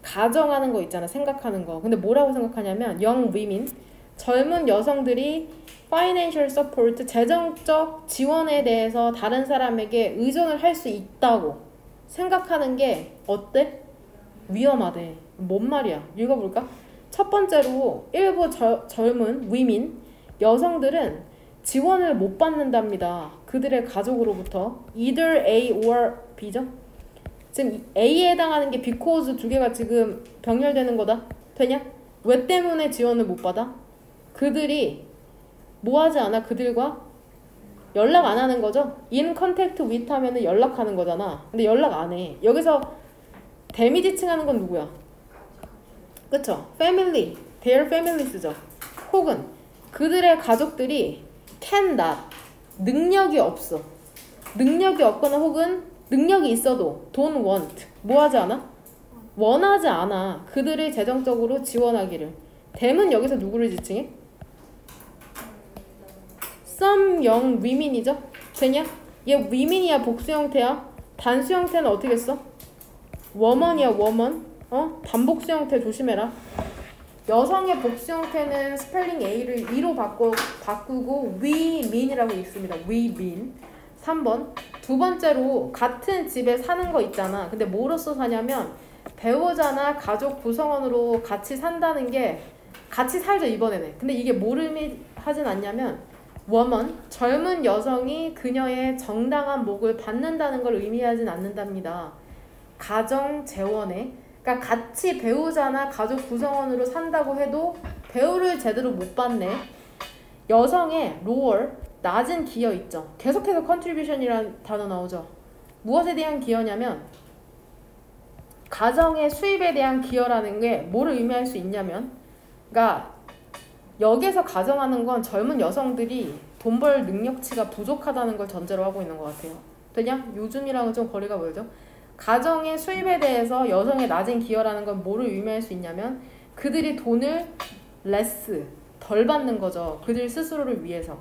가정하는 거 있잖아. 생각하는 거. 근데 뭐라고 생각하냐면 young women 젊은 여성들이 financial support 재정적 지원에 대해서 다른 사람에게 의존을 할 수 있다고 생각하는 게 어때? 위험하대. 뭔 말이야? 읽어볼까? 첫 번째로 일부 젊은 women 여성들은 지원을 못 받는답니다. 그들의 가족으로부터 either A or B죠? 지금 A에 해당하는 게 because 두 개가 지금 병렬되는 거다. 되냐? 왜 때문에 지원을 못 받아? 그들이 뭐 하지 않아? 그들과 연락 안 하는 거죠? in contact with 하면은 연락하는 거잖아. 근데 연락 안 해. 여기서 데미지 칭하는 건 누구야? 그쵸? family, their families죠. 혹은 그들의 가족들이 cannot, 능력이 없어. 능력이 없거나 혹은 능력이 있어도 don't want, 뭐 하지 않아? 원하지 않아. 그들을 재정적으로 지원하기를. them은 여기서 누구를 지칭해? some young women이죠? 되냐? 얘 women이야 복수 형태야? 단수 형태는 어떻게 써? woman이야 woman. 반복수 형태 조심해라. 여성의 복수 형태는 스펠링 A를 E로 바꾸고 we mean이라고 읽습니다. we mean. 3번. 두 번째로 같은 집에 사는 거 있잖아. 근데 뭐로써 사냐면 배우자나 가족 구성원으로 같이 산다는 게 같이 살죠 이번에는. 근데 이게 뭘 의미하진 않냐면 woman, 젊은 여성이 그녀의 정당한 목을 받는다는 걸 의미하진 않는답니다. 가정 재원에 그러니까 같이 배우자나 가족 구성원으로 산다고 해도 배우를 제대로 못 받네. 여성의 lower, 낮은 기여 있죠. 계속해서 contribution이라는 단어 나오죠. 무엇에 대한 기여냐면 가정의 수입에 대한 기여라는 게 뭐를 의미할 수 있냐면 그러니까 여기에서 가정하는 건 젊은 여성들이 돈 벌 능력치가 부족하다는 걸 전제로 하고 있는 것 같아요. 되냐? 요즘이랑은 좀 거리가 멀죠? 가정의 수입에 대해서 여성의 낮은 기여라는 건 뭐를 의미할 수 있냐면 그들이 돈을 less, 덜 받는 거죠. 그들 스스로를 위해서.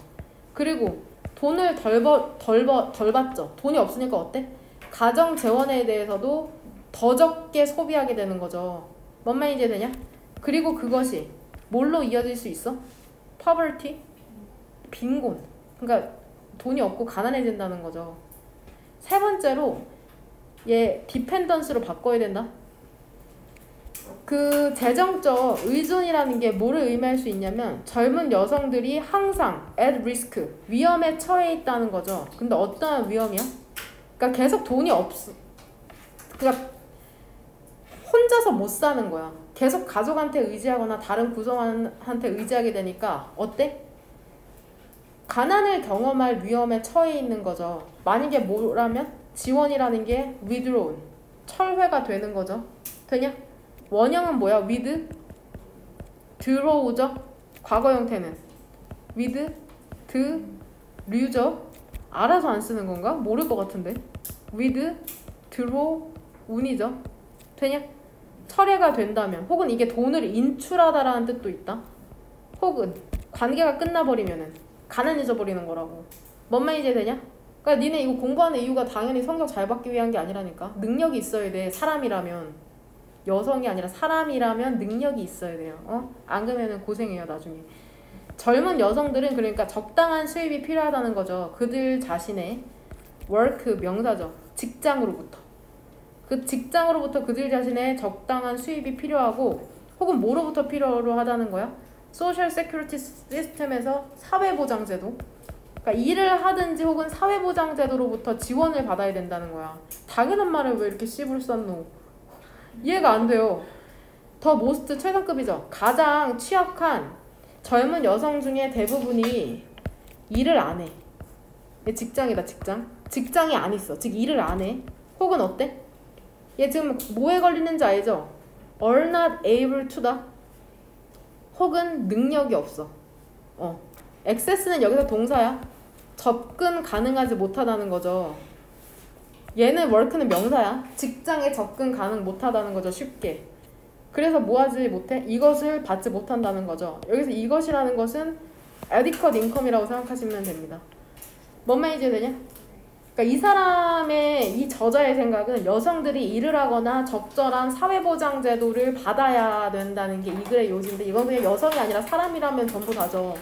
그리고 돈을 덜 받죠. 돈이 없으니까 어때? 가정 재원에 대해서도 더 적게 소비하게 되는 거죠. 뭔 말인지 되냐? 그리고 그것이 뭘로 이어질 수 있어? poverty, 빈곤. 그러니까 돈이 없고 가난해진다는 거죠. 세 번째로 얘 디펜던스로 바꿔야 된다. 그 재정적 의존이라는 게 뭐를 의미할 수 있냐면 젊은 여성들이 항상 at risk, 위험에 처해 있다는 거죠. 근데 어떠한 위험이야? 그러니까 계속 돈이 없어. 그러니까 혼자서 못 사는 거야. 계속 가족한테 의지하거나 다른 구성원한테 의지하게 되니까 어때? 가난을 경험할 위험에 처해 있는 거죠. 만약에 뭐라면? 지원이라는 게 withdrawn, 철회가 되는 거죠. 되냐? 원형은 뭐야? withdraw죠. 과거 형태는 withdraw죠. 알아서 안 쓰는 건가? 모를 것 같은데. withdraw운이죠. 되냐? 철회가 된다면 혹은 이게 돈을 인출하다라는 뜻도 있다. 혹은 관계가 끝나버리면은 가난해져 버리는 거라고. 뭔 말인지 되냐? 그러니까 니네 이거 공부하는 이유가 당연히 성적 잘 받기 위한 게 아니라니까. 능력이 있어야 돼. 사람이라면. 여성이 아니라 사람이라면 능력이 있어야 돼요. 안 그러면 고생해요 나중에. 젊은 여성들은 그러니까 적당한 수입이 필요하다는 거죠. 그들 자신의 work 명사죠. 직장으로부터. 그 직장으로부터 그들 자신의 적당한 수입이 필요하고 혹은 뭐로부터 필요로 하다는 거야? 소셜 세큐리티 시스템에서 사회보장제도. 그러니까 일을 하든지 혹은 사회보장제도로부터 지원을 받아야 된다는 거야. 당연한 말을 왜 이렇게 씨불쌌노? 이해가 안 돼요. 더 모스트 최상급이죠. 가장 취약한 젊은 여성 중에 대부분이 일을 안 해. 직장이다 직장. 직장이 안 있어. 즉 일을 안 해. 혹은 어때? 얘 지금 뭐에 걸리는지 알죠? are not able to다. 혹은 능력이 없어. access는 여기서 동사야. 접근 가능하지 못하다는 거죠. 얘는 work는 명사야. 직장에 접근 가능 못하다는 거죠. 쉽게. 그래서 뭐 하지 못해? 이것을 받지 못한다는 거죠. 여기서 이것이라는 것은 adequate income이라고 생각하시면 됩니다. 뭔 말인지 되냐? 그러니까 이 사람의 이 저자의 생각은 여성들이 일을 하거나 적절한 사회보장 제도를 받아야 된다는 게 이 글의 요지인데 이건 그냥 여성이 아니라 사람이라면 전부 다죠.